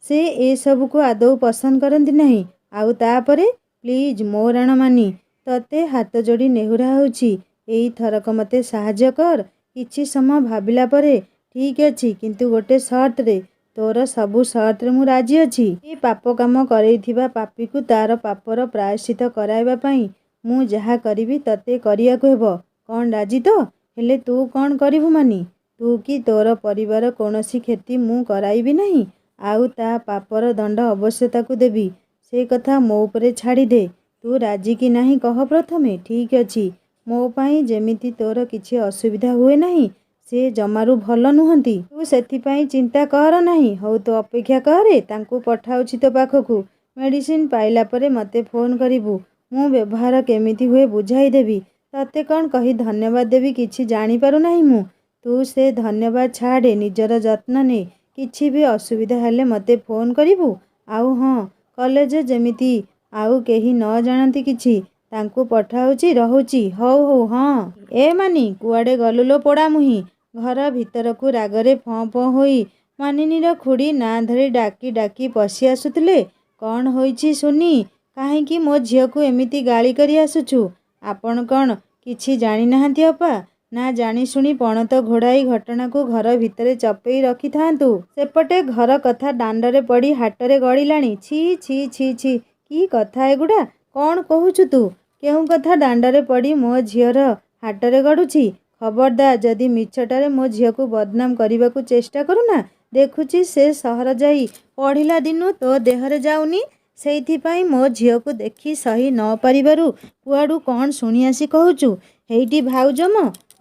ସେ ଏସବୁକୁ ଆଦୌ ପସନ୍ଦ କରନ୍ତି ନାହିଁ। ଆଉ ତାପରେ? ପ୍ଲିଜ୍ ମୋ ରାଣ ମାନି, ତତେ ହାତ ଯୋଡ଼ି ନେହୁରା ହେଉଛି, ଏଇଥରକ ମୋତେ ସାହାଯ୍ୟ କର। କିଛି ସମୟ ଭାବିଲା ପରେ, ଠିକ୍ ଅଛି, କିନ୍ତୁ ଗୋଟେ ସର୍ତ୍ତରେ। ତୋର ସବୁ ସର୍ତ୍ତରେ ମୁଁ ରାଜି ଅଛି। ଏ ପାପ କାମ କରେଇଥିବା ପାପୀକୁ ତା'ର ପାପର ପ୍ରାୟଶ୍ଚିତ କରାଇବା ପାଇଁ ମୁଁ ଯାହା କରିବି ତତେ କରିବାକୁ ହେବ। କ'ଣ ରାଜି ତ? ହେଲେ ତୁ କ'ଣ କରିବୁ ମାନି? ତୁ କି ତୋର ପରିବାର କୌଣସି କ୍ଷତି ମୁଁ କରାଇବି ନାହିଁ, ଆଉ ତା ପାପର ଦଣ୍ଡ ଅବଶ୍ୟ ତାକୁ ଦେବି। ସେ କଥା ମୋ ଉପରେ ଛାଡ଼ିଦେ। ତୁ ରାଜି କି ନାହିଁ କହ ପ୍ରଥମେ। ଠିକ୍ ଅଛି, ମୋ ପାଇଁ ଯେମିତି ତୋର କିଛି ଅସୁବିଧା ହୁଏ ନାହିଁ, ସେ ଜମାରୁ ଭଲ ନୁହନ୍ତି। ତୁ ସେଥିପାଇଁ ଚିନ୍ତା କର ନାହିଁ। ହଉ ତୁ ଅପେକ୍ଷା କରେ, ତାଙ୍କୁ ପଠାଉଛି ତୋ ପାଖକୁ। ମେଡ଼ିସିନ ପାଇଲା ପରେ ମୋତେ ଫୋନ୍ କରିବୁ। ମୁଁ ବ୍ୟବହାର କେମିତି ହୁଏ ବୁଝାଇ ଦେବି। ତତେ କ'ଣ କହି ଧନ୍ୟବାଦ ଦେବି କିଛି ଜାଣିପାରୁ ନାହିଁ ମୁଁ। ତୁ ସେ ଧନ୍ୟବାଦ ଛାଡ଼େ, ନିଜର ଯତ୍ନ ନେ। କିଛି ବି ଅସୁବିଧା ହେଲେ ମୋତେ ଫୋନ୍ କରିବୁ। ଆଉ ହଁ, କଲେଜ ଯେମିତି ଆଉ କେହି ନ ଜାଣନ୍ତି କିଛି। ତାଙ୍କୁ ପଠାଉଛି, ରହୁଛି। ହଉ ହଉ, ହଁ। ଏ ମାନି, କୁଆଡ଼େ ଗଲୁ ଲୋ ପୋଡ଼ାମୁହିଁ? ଘର ଭିତରକୁ ରାଗରେ ଫଁ ଫଁ ହୋଇ ମାନିନୀର ଖୁଡ଼ୀ ନାଁ ଧରି ଡାକି ଡାକି ପଶି ଆସୁଥିଲେ। କ'ଣ ହୋଇଛି ସୁନି? କାହିଁକି ମୋ ଝିଅକୁ ଏମିତି ଗାଳି କରି ଆସୁଛୁ? ଆପଣ କ'ଣ କିଛି ଜାଣିନାହାନ୍ତି ଅପା? ନା ଜାଣିଶୁଣି ପଣତ ଘୋଡ଼ାଇ ଘଟଣାକୁ ଘର ଭିତରେ ଚପେଇ ରଖିଥାନ୍ତୁ। ସେପଟେ ଘର କଥା ଦାଣ୍ଡରେ ପଡ଼ି ହାଟରେ ଗଡ଼ିଲାଣି। ଛି ଛି ଛି ଛି, କି କଥା ଏଗୁଡ଼ା? କ'ଣ କହୁଛୁ ତୁ? କେଉଁ କଥା ଦାଣ୍ଡରେ ପଡ଼ି ମୋ ଝିଅର ହାଟରେ ଗଡ଼ୁଛି? ଖବରଦାର, ଯଦି ମିଛଟାରେ ମୋ ଝିଅକୁ ବଦନାମ କରିବାକୁ ଚେଷ୍ଟା କରୁନା, ଦେଖୁଛି ସେ ସହର ଯାଇ ପଢ଼ିଲା ଦିନୁ ତୋ ଦେହରେ ଯାଉନି। ସେଇଥିପାଇଁ ମୋ ଝିଅକୁ ଦେଖି ସହି ନ ପାରିବାରୁ କୁଆଡ଼ୁ କ'ଣ ଶୁଣି ଆସି କହୁଛୁ। ହେଇଟି ଭାଉଜ ମ,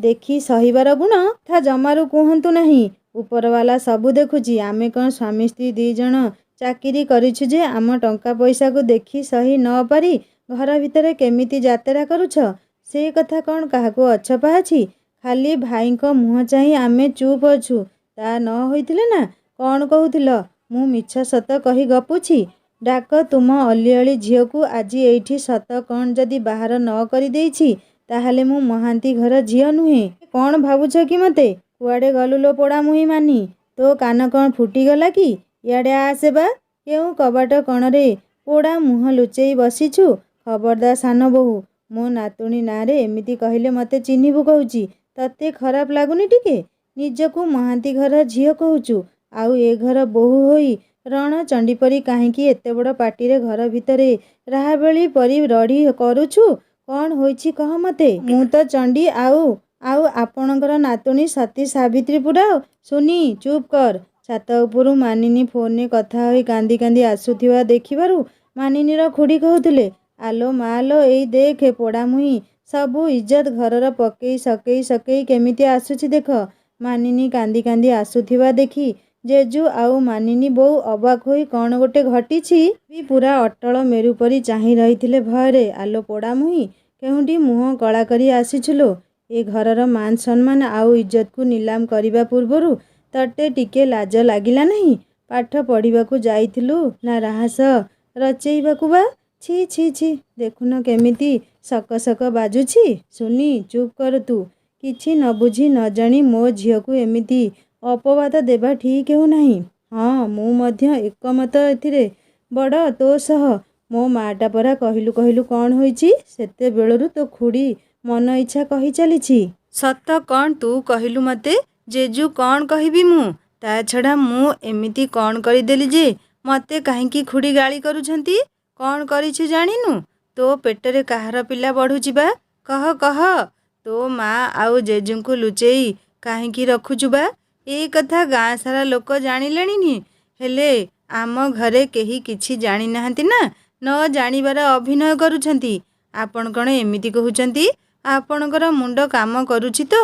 ଦେଖି ସହିବାର ଗୁଣ କଥା ଜମାରୁ କୁହନ୍ତୁ ନାହିଁ। ଉପରବାଲା ସବୁ ଦେଖୁଛି। ଆମେ କ'ଣ ସ୍ୱାମୀ ସ୍ତ୍ରୀ 2 ଜଣ ଚାକିରି କରିଛୁ ଯେ ଆମ ଟଙ୍କା ପଇସାକୁ ଦେଖି ସହି ନ ପାରି ଘର ଭିତରେ କେମିତି ଯାତେରା କରୁଛ? ସେ କଥା କ'ଣ କାହାକୁ ଅଛପା ଅଛି? ଖାଲି ଭାଇଙ୍କ ମୁହଁ ଚାହିଁ ଆମେ ଚୁପ୍ ଅଛୁ। ତା ନ ହୋଇଥିଲେ ନା, କ'ଣ କହୁଥିଲ ମୁଁ ମିଛ ସତ କହି ଗପୁଛି? ଡାକ ତୁମ ଅଲିଅଳି ଝିଅକୁ ଆଜି ଏଇଠି। ସତ କ'ଣ ଯଦି ବାହାର ନ କରି ଦେଇଛି, ତାହେଲେ ମୁଁ ମହାନ୍ତି ଘର ଝିଅ ନୁହେଁ। କ'ଣ ଭାବୁଛ କି ମୋତେ? କୁଆଡ଼େ ଗଲୁ ଲୋ ପୋଡ଼ାମୁହିଁ ମାନି? ତୋ କାନ କ'ଣ ଫୁଟିଗଲା କି? ଇଆଡ଼େ ଆସେ ବା। କେଉଁ କବାଟ କଣରେ ପୋଡ଼ା ମୁହଁ ଲୁଚେଇ ବସିଛୁ? ଖବରଦାର ସାନ ବୋହୂ, ମୋ ନାତୁଣୀ ନାଁରେ ଏମିତି କହିଲେ ମୋତେ ଚିହ୍ନିବୁ କହୁଛି। ତତେ ଖରାପ ଲାଗୁନି ଟିକେ? ନିଜକୁ ମହାନ୍ତି ଘର ଝିଅ କହୁଛୁ, ଆଉ ଏ ଘର ବୋହୂ ହୋଇ ରଣଚଣ୍ଡୀ ପରି କାହିଁକି ଏତେ ବଡ଼ ପାଟିରେ ଘର ଭିତରେ ରାହାବେଳି ପରି ରଡ଼ି କରୁଛୁ? କ'ଣ ହୋଇଛି କହ ମୋତେ? ମୁଁ ତ ଚଣ୍ଡୀ, ଆଉ ଆପଣଙ୍କର ନାତୁଣୀ ସତୀ ସାବିତ୍ରୀ ପୁରାଅ। ସୁନି, ଚୁପ୍ କର। ଛାତ ଉପରୁ ମାନିନୀ ଫୋନରେ କଥା ହୋଇ କାନ୍ଦି କାନ୍ଦି ଆସୁଥିବା ଦେଖିବାରୁ ମାନିନୀର ଖୁଡ଼ୀ କହୁଥିଲେ, ଆଲୋ ମାଲୋ, ଏଇ ଦେଖେ ପୋଡ଼ାମୁହିଁ ସବୁ ଇଜ୍ଜତ ଘରର ପକେଇ ସକେଇ କେମିତି ଆସୁଛି ଦେଖ। ମାନିନୀ କାନ୍ଦି କାନ୍ଦି ଆସୁଥିବା ଦେଖି ଜେଜୁ ଆଉ ମାନିନୀ ବୋଉ ଅବାକ୍ ହୋଇ କ'ଣ ଗୋଟେ ଘଟିଛି ବି ପୁରା ଅଟଳ ମେରୁ ପରି ଚାହିଁ ରହିଥିଲେ ଭୟରେ। ଆଲୋ ପୋଡ଼ାମୁହିଁ, କେଉଁଠି ମୁହଁ କଳା କରି ଆସିଛୁ ଲୋ? ଏ ଘରର ମାନ ସମ୍ମାନ ଆଉ ଇଜ୍ଜତକୁ ନିଲାମ କରିବା ପୂର୍ବରୁ ତତେ ଟିକେ ଲାଜ ଲାଗିଲା ନାହିଁ? ପାଠ ପଢ଼ିବାକୁ ଯାଇଥିଲୁ ନା ରାହାସ ରଚେଇବାକୁ ବା? ଛି ଛି ଛି, ଦେଖୁନ କେମିତି ସକ ସକ ବାଜୁଛି। ସୁନି, ଚୁପ୍ କର ତୁ। କିଛି ନ ବୁଝି ନ ଜାଣି ମୋ ଝିଅକୁ ଏମିତି ଅପବାଦ ଦେବା ଠିକ୍ ହେଉନାହିଁ। ହଁ, ମୁଁ ମଧ୍ୟ ଏକମତ ଏଥିରେ ବଡ଼ ତୋ ସହ। ମୋ ମା'ଟା ପରା କହିଲୁ କ'ଣ ହୋଇଛି? ସେତେବେଳରୁ ତୋ ଖୁଡ଼ୀ ମନ ଇଚ୍ଛା କହି ଚାଲିଛି। ସତ କ'ଣ ତୁ କହିଲୁ ମୋତେ? ଜେଜୁ କ'ଣ କହିବି ମୁଁ? ତା ଛଡ଼ା ମୁଁ ଏମିତି କ'ଣ କରିଦେଲି ଯେ ମୋତେ କାହିଁକି ଖୁଡ଼ୀ ଗାଳି କରୁଛନ୍ତି? କ'ଣ କରିଛୁ ଜାଣିନୁ? ତୋ ପେଟରେ କାହାର ପିଲା ବଢ଼ୁଛି ବା? କହ କହ। ତୋ ମା ଆଉ ଜେଜୁଙ୍କୁ ଲୁଚେଇ କାହିଁକି ରଖୁଛୁ ବା? ଏଇ କଥା ଗାଁ ସାରା ଲୋକ ଜାଣିଲେଣି, ହେଲେ ଆମ ଘରେ କେହି କିଛି ଜାଣିନାହାନ୍ତି ନା ନ ଜାଣିବାର ଅଭିନୟ କରୁଛନ୍ତି। ଆପଣ କ'ଣ ଏମିତି କହୁଛନ୍ତି? ଆପଣଙ୍କର ମୁଣ୍ଡ କାମ କରୁଛି ତ?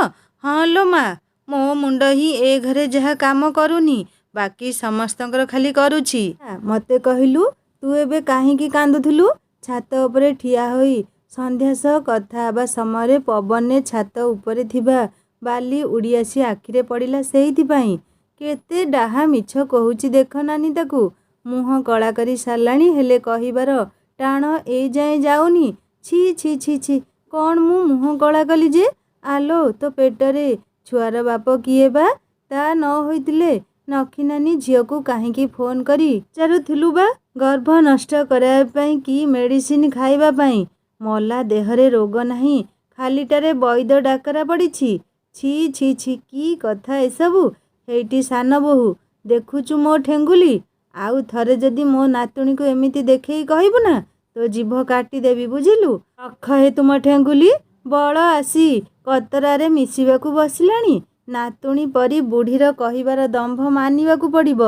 ହଁ ଲୋ ମା, ମୋ ମୁଣ୍ଡ ହିଁ ଏ ଘରେ ଯାହା କାମ କରୁନି, ବାକି ସମସ୍ତଙ୍କର ଖାଲି କରୁଛି। ମୋତେ କହିଲୁ, ତୁ ଏବେ କାହିଁକି କାନ୍ଦୁଥିଲୁ? ଛାତ ଉପରେ ଠିଆ ହୋଇ ସନ୍ଧ୍ୟା ସହ କଥା ହେବା ସମୟରେ ପବନରେ ଛାତ ଉପରେ ଥିବା ବାଲି ଉଡ଼ି ଆସି ଆଖିରେ ପଡ଼ିଲା ସେଇଥିପାଇଁ। କେତେ ଡାହା ମିଛ କହୁଛି ଦେଖ ନାନୀ ତାକୁ। ମୁହଁ କଳା କରି ସାରିଲାଣି ହେଲେ କହିବାର ଟାଣ ଏଇ ଯାଏଁ ଯାଉନି। ଛି ଛି ଛି ଛି, କ'ଣ ମୁଁ ମୁହଁ କଳା କଲି ଯେ? ଆଲୋ ତୋ ପେଟରେ ଛୁଆର ବାପ କିଏ ବା? ତା ନ ହୋଇଥିଲେ ନଖି ନାନୀ ଝିଅକୁ କାହିଁକି ଫୋନ୍ କରି ପଚାରୁଥିଲୁ ବା? ଗର୍ଭ ନଷ୍ଟ କରାଇବା ପାଇଁ କି ମେଡ଼ିସିନ ଖାଇବା ପାଇଁ? ମଲା ଦେହରେ ରୋଗ ନାହିଁ, ଖାଲିଟାରେ ବୈଦ ଡାକରା ପଡ଼ିଛି। ଛି ଛି ଛି, କି କଥା ଏସବୁ? ହେଇଟି ସାନ ବୋହୂ, ଦେଖୁଛୁ ମୋ ଠେଙ୍ଗୁଲି? ଆଉ ଥରେ ଯଦି ମୋ ନାତୁଣୀକୁ ଏମିତି ଦେଖେଇ କହିବୁ ନା, ତୋ ଜିଭ କାଟିଦେବି ବୁଝିଲୁ? ରଖ ହେ ତୁମ ଠେଙ୍ଗୁଲି। ବଳ ଆସି କତରାରେ ମିଶିବାକୁ ବସିଲାଣି। ନାତୁଣୀ ପରି ବୁଢ଼ୀର କହିବାର ଦମ୍ଭ ମାନିବାକୁ ପଡ଼ିବ।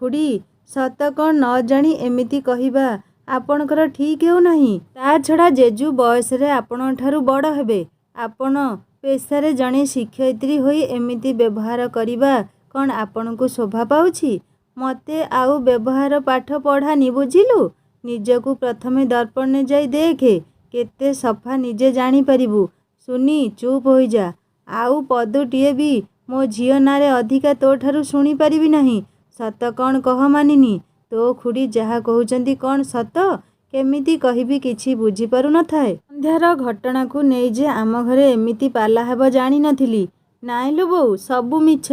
ଖୁଡ଼ୀ, ସତ କ'ଣ ନ ଜାଣି ଏମିତି କହିବା ଆପଣଙ୍କର ଠିକ୍ ହେଉନାହିଁ। ତା ଛଡ଼ା ଜେଜୁ ବୟସରେ ଆପଣଙ୍କଠାରୁ ବଡ଼ ହେବେ। ଆପଣ ପେଶାରେ ଜଣେ ଶିକ୍ଷୟିତ୍ରୀ ହୋଇ ଏମିତି ବ୍ୟବହାର କରିବା କ'ଣ ଆପଣଙ୍କୁ ଶୋଭା ପାଉଛି? ମୋତେ ଆଉ ବ୍ୟବହାର ପାଠ ପଢ଼ାନି ବୁଝିଲୁ? ନିଜକୁ ପ୍ରଥମେ ଦର୍ପଣରେ ଯାଇ ଦେଖେ, କେତେ ସଫା ନିଜେ ଜାଣିପାରିବୁ। ସୁନି, ଚୁପ୍ ହୋଇଯା। ଆଉ ପଦଟିଏ ବି ମୋ ଝିଅ ନାଁରେ ଅଧିକା ତୋଠାରୁ ଶୁଣିପାରିବି ନାହିଁ। ସତ କ'ଣ କହ ମାନିନୀ? ତୋ ଖୁଡ଼ୀ ଯାହା କହୁଛନ୍ତି କ'ଣ ସତ? କେମିତି କହିବି କିଛି ବୁଝିପାରୁ ନଥାଏ। ସନ୍ଧ୍ୟାର ଘଟଣାକୁ ନେଇ ଯେ ଆମ ଘରେ ଏମିତି ପାଲା ହେବ ଜାଣିନଥିଲି। ନାଇଁଲୋ ବୋଉ, ସବୁ ମିଛ।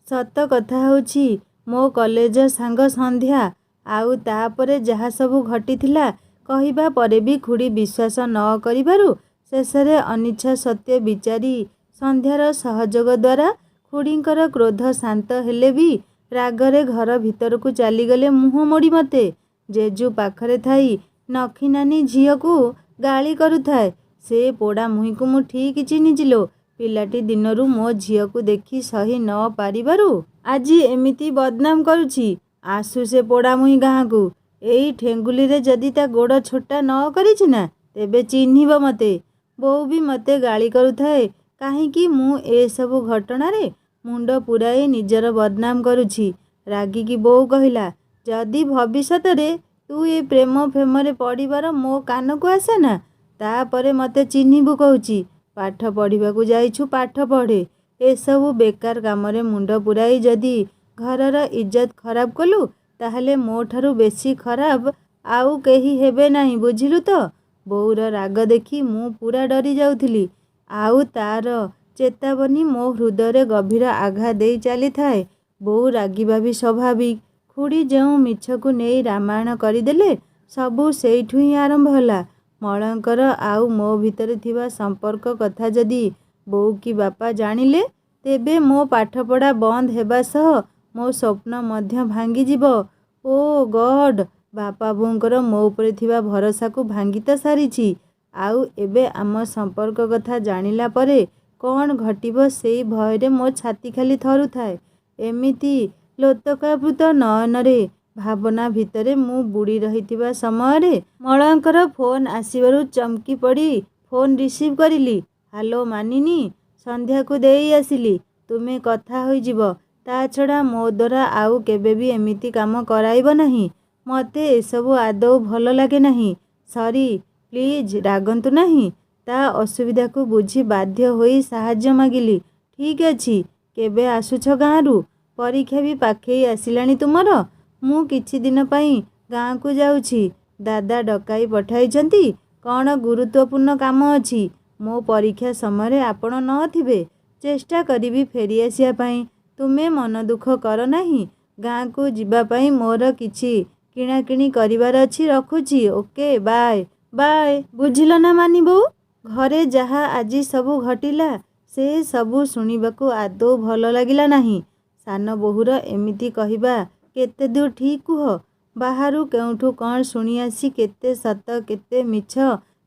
ସତ କଥା ହେଉଛି ମୋ କଲେଜ ସାଙ୍ଗ ସନ୍ଧ୍ୟା। ଆଉ ତାପରେ ଯାହା ସବୁ ଘଟିଥିଲା କହିବା ପରେ ବି ଖୁଡ଼ୀ ବିଶ୍ୱାସ ନ କରିବାରୁ ଶେଷରେ ଅନିଚ୍ଛା ସତ୍ତ୍ୱେ ବିଚାରୀ ସନ୍ଧ୍ୟାର ସହଯୋଗ ଦ୍ୱାରା ଖୁଡ଼ୀଙ୍କର କ୍ରୋଧ ଶାନ୍ତ ହେଲେ ବି ରାଗରେ ଘର ଭିତରକୁ ଚାଲିଗଲେ ମୁହଁ ମୋଡ଼ି ମୋତେ। ଜେଜୁ ପାଖରେ ଥାଇ ନଖି ନାନୀ ଝିଅକୁ ଗାଳି କରୁଥାଏ। ସେ ପୋଡ଼ା ମୁହଁକୁ ମୁଁ ଠିକ୍ ଚିହ୍ନିଛି ଲୋ। ପିଲାଟି ଦିନରୁ ମୋ ଝିଅକୁ ଦେଖି ସହି ନ ପାରିବାରୁ ଆଜି ଏମିତି ବଦନାମ କରୁଛି। ଆସୁ ସେ ପୋଡ଼ା ମୁହିଁ ଗାଁକୁ। ଏଇ ଠେଙ୍ଗୁଲିରେ ଯଦି ତା ଗୋଡ଼ ଛୋଟା ନ କରିଛି ନା, ତେବେ ଚିହ୍ନିବ ମୋତେ। ବୋଉ ବି ମୋତେ ଗାଳି କରୁଥାଏ କାହିଁକି ମୁଁ ଏସବୁ ଘଟଣାରେ ମୁଣ୍ଡ ପୁରାଇ ନିଜର ବଦନାମ କରୁଛି। ରାଗିକି ବୋଉ କହିଲା, ଯଦି ଭବିଷ୍ୟତରେ ତୁ ଏ ପ୍ରେମ ଫେମରେ ପଡ଼ିବାର ମୋ କାନକୁ ଆସେ ନା, ତାପରେ ମୋତେ ଚିହ୍ନିବୁ କହୁଛି। ପାଠ ପଢ଼ିବାକୁ ଯାଇଛୁ, ପାଠ ପଢ଼େ। ଏସବୁ ବେକାର କାମରେ ମୁଣ୍ଡ ପୁରାଇ ଯଦି ଘରର ଇଜ୍ଜତ ଖରାପ କଲୁ, ତାହେଲେ ମୋ ଠାରୁ ବେଶୀ ଖରାପ ଆଉ କେହି ହେବେ ନାହିଁ ବୁଝିଲୁ ତ? ବୋଉର ରାଗ ଦେଖି ମୁଁ ପୂରା ଡରି ଯାଉଥିଲି। ଆଉ ତାର ଚେତାବନୀ ମୋ ହୃଦୟରେ ଗଭୀର ଆଘାତ ଦେଇ ଚାଲିଥାଏ। ବୋଉ ରାଗିବା ବି ସ୍ୱାଭାବିକ। ଖୁଡ଼ୀ ଯେଉଁ ମିଛକୁ ନେଇ ରାମାୟଣ କରିଦେଲେ, ସବୁ ସେଇଠୁ ହିଁ ଆରମ୍ଭ ହେଲା। ମଳଙ୍କର ଆଉ ମୋ ଭିତରେ ଥିବା ସମ୍ପର୍କ କଥା ଯଦି ବୋଉ କି ବାପା ଜାଣିଲେ, ତେବେ ମୋ ପାଠପଢ଼ା ବନ୍ଦ ହେବା ସହ ମୋ ସ୍ୱପ୍ନ ମଧ୍ୟ ଭାଙ୍ଗିଯିବ। ଓ ଗଡ଼୍, ବାପା ବୋଉଙ୍କର ମୋ ଉପରେ ଥିବା ଭରସାକୁ ଭାଙ୍ଗି ତ ସାରିଛି। ଆଉ ଏବେ ଆମ ସମ୍ପର୍କ କଥା ଜାଣିଲା ପରେ କ'ଣ ଘଟିବ ସେଇ ଭୟରେ ମୋ ଛାତି ଖାଲି ଥରୁଥାଏ। ଏମିତି ଲୋତକାବୃତ ନୟନରେ ଭାବନା ଭିତରେ ମୁଁ ବୁଡ଼ି ରହିଥିବା ସମୟରେ ମଳଙ୍କର ଫୋନ୍ ଆସିବାରୁ ଚମକି ପଡ଼ି ଫୋନ୍ ରିସିଭ୍ କରିଲି। ହ୍ୟାଲୋ ମାନିନୀ, ସନ୍ଧ୍ୟାକୁ ଦେଇ ଆସିଲି। ତୁମେ କଥା ହୋଇଯିବ। ତା ଛଡ଼ା ମୋ ଦ୍ୱାରା ଆଉ କେବେ ବି ଏମିତି କାମ କରାଇବ ନାହିଁ। ମୋତେ ଏସବୁ ଆଦୌ ଭଲ ଲାଗେ ନାହିଁ। ସରି, ପ୍ଲିଜ୍ ରାଗନ୍ତୁ ନାହିଁ। ତା ଅସୁବିଧାକୁ ବୁଝି ବାଧ୍ୟ ହୋଇ ସାହାଯ୍ୟ ମାଗିଲି। ଠିକ୍ ଅଛି, କେବେ ଆସୁଛ ଗାଁରୁ? ପରୀକ୍ଷା ବି ପାଖେଇ ଆସିଲାଣି ତୁମର। ମୁଁ କିଛି ଦିନ ପାଇଁ ଗାଁକୁ ଯାଉଛି। ଦାଦା ଡକାଇ ପଠାଇଛନ୍ତି। କ'ଣ ଗୁରୁତ୍ୱପୂର୍ଣ୍ଣ କାମ ଅଛି। ମୋ ପରୀକ୍ଷା ସମୟରେ ଆପଣ ନଥିବେ। ଚେଷ୍ଟା କରିବି ଫେରିଆସିବା ପାଇଁ। ତୁମେ ମନ ଦୁଃଖ କର ନାହିଁ। ଗାଁକୁ ଯିବା ପାଇଁ ମୋର କିଛି କିଣାକିଣି କରିବାର ଅଛି। ରଖୁଛି। Okay, bye bye. ବୁଝିଲ ନା ମାନି ବୋଉ? ଘରେ ଯାହା ଆଜି ସବୁ ଘଟିଲା, ସେ ସବୁ ଶୁଣିବାକୁ ଆଦୌ ଭଲ ଲାଗିଲା ନାହିଁ। ସାନ ବୋହୂର ଏମିତି କହିବା କେତେ ଦୂର ଠିକ୍ କୁହ? ବାହାରୁ କେଉଁଠୁ କ'ଣ ଶୁଣି ଆସି କେତେ ସତ କେତେ ମିଛ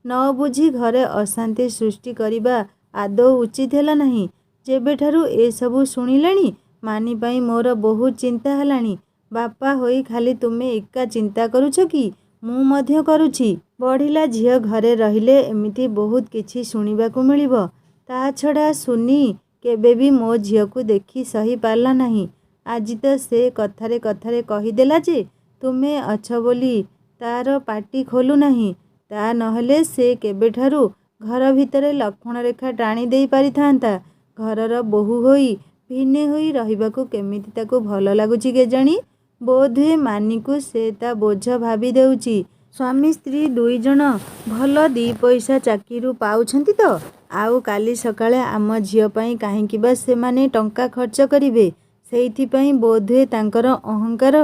ନ ବୁଝି ଘରେ ଅଶାନ୍ତି ସୃଷ୍ଟି କରିବା ଆଦୌ ଉଚିତ ହେଲା ନାହିଁ। ଯେବେଠାରୁ ଏସବୁ ଶୁଣିଲେଣି, ମାନି ପାଇଁ ମୋର ବହୁତ ଚିନ୍ତା ହେଲାଣି। ବାପା ହୋଇ ଖାଲି ତୁମେ ଏକା ଚିନ୍ତା କରୁଛ କି? ମୁଁ ମଧ୍ୟ କରୁଛି। ବଢ଼ିଲା ଝିଅ ଘରେ ରହିଲେ ଏମିତି ବହୁତ କିଛି ଶୁଣିବାକୁ ମିଳିବ। ତା ଛଡ଼ା ସୁନି କେବେ ବି ମୋ ଝିଅକୁ ଦେଖି ସହି ପାରିଲା ନାହିଁ। ଆଜି ତ ସେ କଥାରେ କଥାରେ କହିଦେଲା ଯେ ତୁମେ ଅଛ ବୋଲି ତାର ପାଟି ଖୋଲୁ ନାହିଁ। ତା ନହେଲେ ସେ କେବେଠାରୁ ଘର ଭିତରେ ଲକ୍ଷ୍ମଣ ରେଖା ଟାଣି ଦେଇ ପାରିଥାନ୍ତା। ଘରର ବୋହୂ ହୋଇ ଭିନେ ହୋଇ ରହିବାକୁ କେମିତି ତାକୁ ଭଲ ଲାଗୁଛି କେଜାଣି। ବୋଧହୁଏ ମାନିକୁ ସେ ତା ବୋଝ ଭାବି ଦେଉଛି। ସ୍ୱାମୀ ସ୍ତ୍ରୀ ଦୁଇଜଣ ଭଲ 2 ପଇସା ଚାକିରିରୁ ପାଉଛନ୍ତି ତ, ଆଉ କାଲି ସକାଳେ ଆମ ଝିଅ ପାଇଁ କାହିଁକି ବା ସେମାନେ ଟଙ୍କା ଖର୍ଚ୍ଚ କରିବେ। ସେଇଥିପାଇଁ ବୋଧହୁଏ ତାଙ୍କର ଅହଙ୍କାର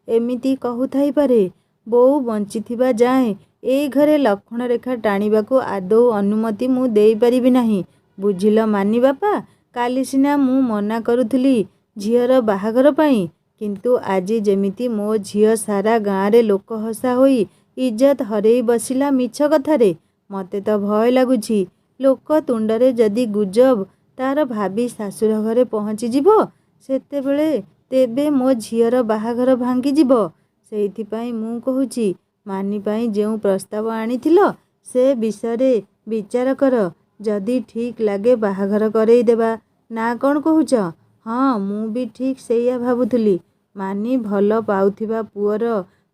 ଏମିତି କହୁଥାଇପାରେ। ବୋଉ ବଞ୍ଚିଥିବା ଯାଏଁ ଏଇ ଘରେ ଲକ୍ଷ୍ମଣରେଖା ଟାଣିବାକୁ ଆଦୌ ଅନୁମତି ମୁଁ ଦେଇପାରିବି ନାହିଁ। ବୁଝିଲ ମାନି ବାପା, କାଲି ସିନା ମୁଁ ମନା କରୁଥିଲି ଝିଅର ବାହାଘର ପାଇଁ, କିନ୍ତୁ ଆଜି ଯେମିତି ମୋ ଝିଅ ସାରା ଗାଁରେ ଲୋକହସା ହୋଇ ଇଜ୍ଜତ ହରେଇ ବସିଲା ମିଛ କଥାରେ, ମୋତେ ତ ଭୟ ଲାଗୁଛି। ଲୋକ ତୁଣ୍ଡରେ ଯଦି ଗୁଜବ ତାର ଭାବି ଶାଶୁର ଘରେ ପହଞ୍ଚିଯିବ, ସେତେବେଳେ ତେବେ ମୋ ଝିଅର ବାହାଘର ଭାଙ୍ଗିଯିବ। ସେଇଥିପାଇଁ ମୁଁ କହୁଛି, ମାନି ପାଇଁ ଯେଉଁ ପ୍ରସ୍ତାବ ଆଣିଥିଲ ସେ ବିଷୟରେ ବିଚାର କର। ଯଦି ଠିକ୍ ଲାଗେ ବାହାଘର କରେଇଦେବା। ନା କ'ଣ କହୁଛ? ହଁ, ମୁଁ ବି ଠିକ୍ ସେଇଆ ଭାବୁଥିଲି। ମାନି ଭଲ ପାଉଥିବା ପୁଅର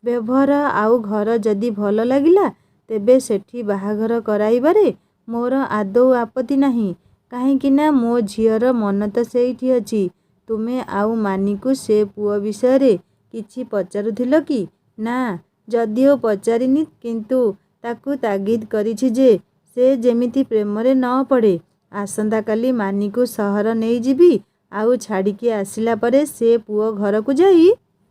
ବ୍ୟବହାର ଆଉ ଘର ଯଦି ଭଲ ଲାଗିଲା, ତେବେ ସେଠି ବାହାଘର କରାଇବାରେ ମୋର ଆଦୌ ଆପତ୍ତି ନାହିଁ। କାହିଁକିନା ମୋ ଝିଅର ମନ ତ ସେଇଠି ଅଛି। ତୁମେ ଆଉ ମାନିକୁ ସେ ପୁଅ ବିଷୟରେ କିଛି ପଚାରୁଥିଲ କି? ନା, ଯଦିଓ ପଚାରିନି, କିନ୍ତୁ ତାକୁ ତାଗିଦ କରିଛି ଯେ ସେ ଯେମିତି ପ୍ରେମରେ ନ ପଡ଼େ। ଆସନ୍ତାକାଲି ମାନିକୁ ସହର ନେଇଯିବି, ଆଉ ଛାଡ଼ିକି ଆସିଲା ପରେ ସେ ପୁଅ ଘରକୁ ଯାଇ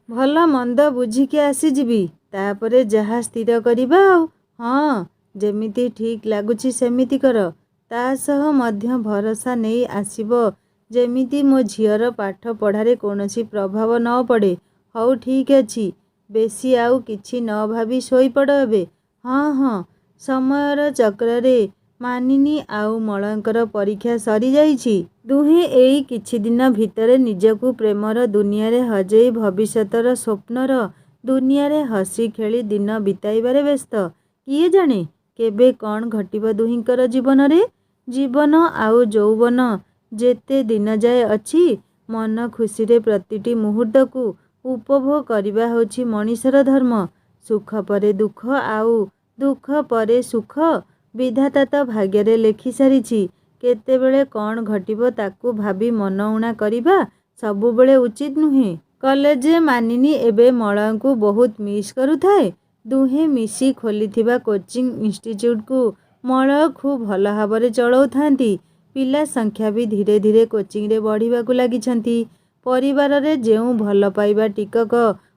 ଭଲ ମନ୍ଦ ବୁଝିକି ଆସିଯିବି। ତାପରେ ଯାହା ସ୍ଥିର କରିବା ଆଉ। ହଁ, ଯେମିତି ଠିକ୍ ଲାଗୁଛି ସେମିତି କର। ତା ସହ ମଧ୍ୟ ଭରସା ନେଇ ଆସିବ ଯେମିତି ମୋ ଝିଅର ପାଠ ପଢ଼ାରେ କୌଣସି ପ୍ରଭାବ ନ ପଡ଼େ। ହଉ ଠିକ୍ ଅଛି, ବେଶୀ ଆଉ କିଛି ନ ଭାବି ଶୋଇପଡ଼ ଏବେ। ହଁ ହଁ, ସମୟର ଚକ୍ରରେ ମାନିନୀ ଆଉ ମଳୟଙ୍କର ପରୀକ୍ଷା ସରିଯାଇଛି। ଦୁହେଁ ଏଇ କିଛିଦିନ ଭିତରେ ନିଜକୁ ପ୍ରେମର ଦୁନିଆରେ ହଜେଇ ଭବିଷ୍ୟତର ସ୍ୱପ୍ନର ଦୁନିଆରେ ହସି ଖେଳି ଦିନ ବିତାଇବାରେ ବ୍ୟସ୍ତ। କିଏ ଜାଣେ କେବେ କ'ଣ ଘଟିବ ଦୁହିଁଙ୍କର ଜୀବନରେ। ଜୀବନ ଆଉ ଯୌବନ ଯେତେ ଦିନ ଯାଏ ଅଛି, ମନ ଖୁସିରେ ପ୍ରତିଟି ମୁହୂର୍ତ୍ତକୁ ଉପଭୋଗ କରିବା ହେଉଛି ମଣିଷର ଧର୍ମ। ସୁଖ ପରେ ଦୁଃଖ ଆଉ ଦୁଃଖ ପରେ ସୁଖ ବିଧାତା ତ ଭାଗ୍ୟରେ ଲେଖି ସାରିଛି। କେତେବେଳେ କ'ଣ ଘଟିବ ତାକୁ ଭାବି ମନ ଊଣା କରିବା ସବୁବେଳେ ଉଚିତ ନୁହେଁ। କଲେଜରେ ମାନିନୀ ଏବେ ମଳୟଙ୍କୁ ବହୁତ ମିସ୍ କରୁଥାଏ। ଦୁହେଁ ମିଶି ଖୋଲିଥିବା କୋଚିଂ ଇନଷ୍ଟିଚ୍ୟୁଟକୁ ମଳୟ ଖୁବ୍ ଭଲ ଭାବରେ ଚଳାଉଥାନ୍ତି। ପିଲା ସଂଖ୍ୟା ବି ଧୀରେ ଧୀରେ କୋଚିଂରେ ବଢ଼ିବାକୁ ଲାଗିଛନ୍ତି। ପରିବାରରେ ଯେଉଁ ଭଲ ପାଇବା ଟିକକ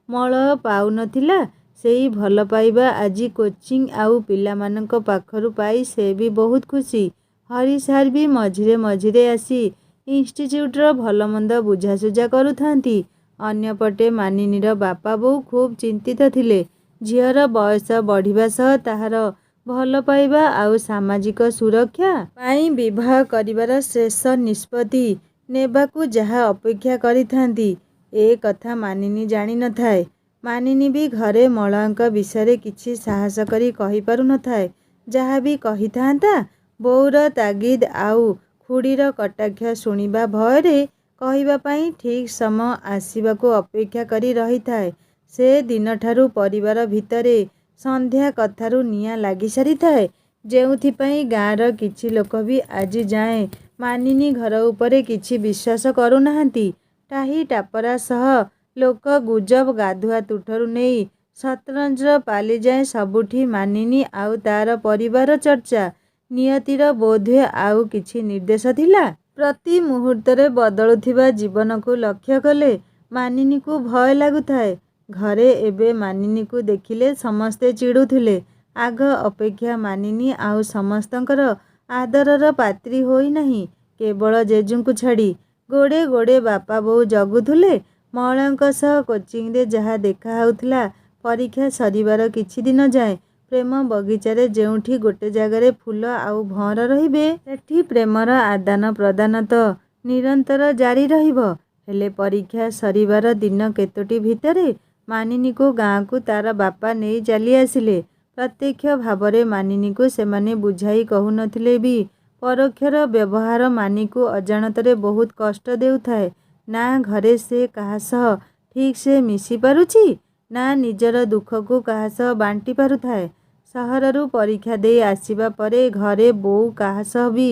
ମଳୟ ପାଉନଥିଲା, ସେଇ ଭଲ ପାଇବା ଆଜି କୋଚିଂ ଆଉ ପିଲାମାନଙ୍କ ପାଖରୁ ପାଇ ସେ ବି ବହୁତ ଖୁସି। ହରି ସାର୍ ବି ମଝିରେ ମଝିରେ ଆସି ଇନଷ୍ଟିଚ୍ୟୁଟର ଭଲମନ୍ଦ ବୁଝାସୁଝା କରୁଥାନ୍ତି। ଅନ୍ୟପଟେ ମାନିନୀର ବାପା ବୋଉ ଖୁବ୍ ଚିନ୍ତିତ ଥିଲେ। ଝିଅର ବୟସ ବଢ଼ିବା ସହ ତାହାର ଭଲ ପାଇବା ଆଉ ସାମାଜିକ ସୁରକ୍ଷା ପାଇଁ ବିବାହ କରିବାର ଶେଷ ନିଷ୍ପତ୍ତି ନେବାକୁ ଯାହା ଅପେକ୍ଷା କରିଥାନ୍ତି, ଏ କଥା ମାନିନୀ ଜାଣିନଥାଏ। ମାନିନୀ ବି ଘରେ ମଳୟଙ୍କ ବିଷୟରେ କିଛି ସାହସ କରି କହିପାରୁନଥାଏ। ଯାହା ବି କହିଥାନ୍ତା, ବୋଉର ତାଗିଦ ଆଉ ଖୁଡ଼ୀର କଟାକ୍ଷ ଶୁଣିବା ଭୟରେ କହିବା ପାଇଁ ଠିକ୍ ସମୟ ଆସିବାକୁ ଅପେକ୍ଷା କରି ରହିଥାଏ। ସେ ଦିନଠାରୁ ପରିବାର ଭିତରେ ସନ୍ଧ୍ୟା କଥାରୁ ନିଆଁ ଲାଗିସାରିଥାଏ, ଯେଉଁଥିପାଇଁ ଗାଁର କିଛି ଲୋକ ବି ଆଜି ଯାଏଁ ମାନିନୀ ଘର ଉପରେ କିଛି ବିଶ୍ୱାସ କରୁନାହାନ୍ତି। ଟାହି ଟାପରା ସହ ଲୋକ ଗୁଜବ ଗାଧୁଆ ତୁଠରୁ ନେଇ ସତରଞ୍ଜର ପାଲି ଯାଏଁ ସବୁଠି ମାନିନୀ ଆଉ ତାର ପରିବାର ଚର୍ଚ୍ଚା। ନିୟତିର ବୋଧହୁଏ ଆଉ କିଛି ନିର୍ଦ୍ଦେଶ ଥିଲା। ପ୍ରତି ମୁହୂର୍ତ୍ତରେ ବଦଳୁଥିବା ଜୀବନକୁ ଲକ୍ଷ୍ୟ କଲେ ମାନିନୀକୁ ଭୟ ଲାଗୁଥାଏ। ଘରେ ଏବେ ମାନିନୀକୁ ଦେଖିଲେ ସମସ୍ତେ ଚିଡ଼ୁଥିଲେ। ଆଗ ଅପେକ୍ଷା ମାନିନୀ ଆଉ ସମସ୍ତଙ୍କର ଆଦରର ପାତ୍ରୀ ହୋଇନାହିଁ, କେବଳ ଜେଜୁଙ୍କୁ ଛାଡ଼ି। ଗୋଡ଼େ ଗୋଡ଼େ ବାପା ବୋଉ ଜଗୁଥିଲେ। ମଳୟଙ୍କ ସହ କୋଚିଂରେ ଯାହା ଦେଖା ହେଉଥିଲା, ପରୀକ୍ଷା ସରିବାର କିଛିଦିନ ଯାଏଁ ପ୍ରେମ ବଗିଚାରେ ଯେଉଁଠି ଗୋଟେ ଜାଗାରେ ଫୁଲ ଆଉ ଭଅଁର ରହିବେ, ସେଠି ପ୍ରେମର ଆଦାନ ପ୍ରଦାନ ତ ନିରନ୍ତର ଜାରି ରହିବ। ହେଲେ ପରୀକ୍ଷା ସରିବାର ଦିନ କେତୋଟି ଭିତରେ ମାନିନୀକୁ ଗାଁକୁ ତାର ବାପା ନେଇ ଚାଲି ଆସିଲେ। ପ୍ରତ୍ୟକ୍ଷ ଭାବରେ ମାନିନୀକୁ ସେମାନେ ବୁଝାଇ କହୁନଥିଲେ ବି ପରୋକ୍ଷର ବ୍ୟବହାର ମାନିକୁ ଅଜାଣତରେ ବହୁତ କଷ୍ଟ ଦେଉଥାଏ। ନା ଘରେ ସେ କାହା ସହ ଠିକ୍ ସେ ମିଶି ପାରୁଛି, ନା ନିଜର ଦୁଃଖକୁ କାହା ସହ ବାଣ୍ଟି ପାରୁଥାଏ। ସହରରୁ ପରୀକ୍ଷା ଦେଇ ଆସିବା ପରେ ଘରେ ବୋଉ କାହା ସହ ବି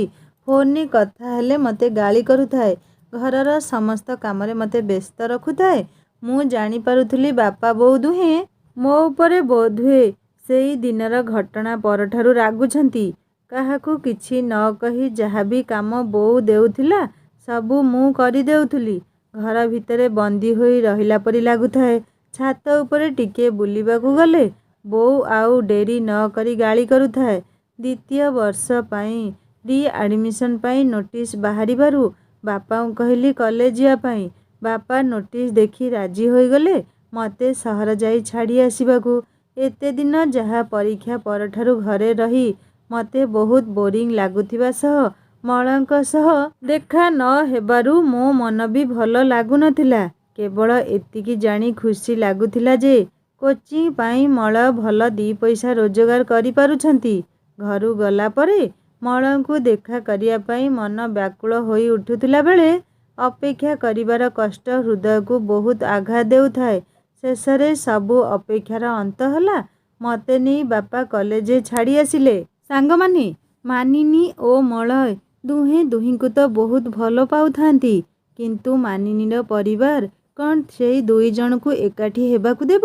ଫୋନ୍ରେ କଥା ହେଲେ ମୋତେ ଗାଳି କରୁଥାଏ। ଘରର ସମସ୍ତ କାମରେ ମୋତେ ବ୍ୟସ୍ତ ରଖୁଥାଏ। ମୁଁ ଜାଣିପାରୁଥିଲି ବାପା ବୋଉ ଦୁହେଁ ମୋ ଉପରେ ବୋଧହୁଏ ସେଇ ଦିନର ଘଟଣା ପରଠାରୁ ରାଗୁଛନ୍ତି। କାହାକୁ କିଛି ନ କହି ଯାହା ବି କାମ ବୋଉ ଦେଉଥିଲା ସବୁ ମୁଁ କରିଦେଉଥିଲି। ଘର ଭିତରେ ବନ୍ଦୀ ହୋଇ ରହିଲା ପରି ଲାଗୁଥାଏ। ଛାତ ଉପରେ ଟିକିଏ ବୁଲିବାକୁ ଗଲେ ବୋଉ ଆଉ ଡେରି ନ କରି ଗାଳି କରୁଥାଏ। ଦ୍ୱିତୀୟ ବର୍ଷ ପାଇଁ ରି-ଆଡ଼ମିସନ୍ ପାଇଁ ନୋଟିସ୍ ବାହାରିବାରୁ ବାପାଙ୍କୁ କହିଲି କଲେଜ ଯିବା ପାଇଁ। ବାପା ନୋଟିସ୍ ଦେଖି ରାଜି ହୋଇଗଲେ ମୋତେ ସହର ଯାଇ ଛାଡ଼ି ଆସିବାକୁ। ଏତେ ଦିନ ଯାହା ପରୀକ୍ଷା ପରଠାରୁ ଘରେ ରହି ମୋତେ ବହୁତ ବୋରିଂ ଲାଗୁଥିବା ସହ ମଳଙ୍କ ସହ ଦେଖା ନ ହେବାରୁ ମୋ ମନ ବି ଭଲ ଲାଗୁନଥିଲା। କେବଳ ଏତିକି ଜାଣି ଖୁସି ଲାଗୁଥିଲା ଯେ କୋଚିଂ ପାଇଁ ମଳ ଭଲ 2 ପଇସା ରୋଜଗାର କରିପାରୁଛନ୍ତି। ଘରୁ ଗଲା ପରେ ମଳଙ୍କୁ ଦେଖା କରିବା ପାଇଁ ମନ ବ୍ୟାକୁଳ ହୋଇ ଉଠୁଥିଲା ବେଳେ ଅପେକ୍ଷା କରିବାର କଷ୍ଟ ହୃଦୟକୁ ବହୁତ ଆଘାତ ଦେଉଥାଏ। ଶେଷରେ ସବୁ ଅପେକ୍ଷାର ଅନ୍ତ ହେଲା। ମୋତେ ନେଇ ବାପା କଲେଜ ଛାଡ଼ି ଆସିଲେ। ସାଙ୍ଗମାନେ ମାନିନୀ ଓ ମଳୟ ଦୁହେଁ ଦୁହିଁଙ୍କୁ ତ ବହୁତ ଭଲ ପାଉଥାନ୍ତି। କିନ୍ତୁ ମାନିନୀର ପରିବାର କ'ଣ ସେଇ 2 ଜଣଙ୍କୁ ଏକାଠି ହେବାକୁ ଦେବ?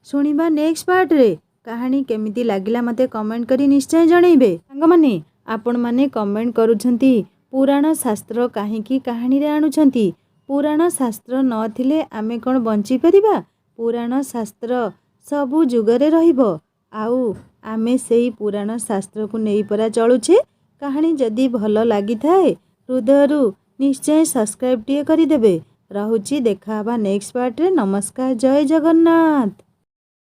ଶୁଣିବା ନେକ୍ସଟ ପାର୍ଟରେ। କାହାଣୀ କେମିତି ଲାଗିଲା ମୋତେ କମେଣ୍ଟ କରି ନିଶ୍ଚୟ ଜଣେଇବେ। ସାଙ୍ଗମାନେ ଆପଣମାନେ କମେଣ୍ଟ କରୁଛନ୍ତି ପୁରାଣ ଶାସ୍ତ୍ର କାହିଁକି କାହାଣୀରେ ଆଣୁଛନ୍ତି? ପୁରାଣ ଶାସ୍ତ୍ର ନଥିଲେ ଆମେ କ'ଣ ବଞ୍ଚିପାରିବା? ପୁରାଣ ଶାସ୍ତ୍ର ସବୁ ଯୁଗରେ ରହିବ। ଆଉ ଆମେ ସେଇ ପୁରାଣ ଶାସ୍ତ୍ରକୁ ନେଇ ପରା ଚଳୁଛେ। କାହାଣୀ ଯଦି ଭଲ ଲାଗିଥାଏ ହୃଦୟରୁ ନିଶ୍ଚୟ ସବସ୍କ୍ରାଇବ୍ ଟିଏ କରିଦେବେ। ରହୁଛି, ଦେଖା ହେବା ନେକ୍ସଟ ପାର୍ଟରେ। ନମସ୍କାର, ଜୟ ଜଗନ୍ନାଥ।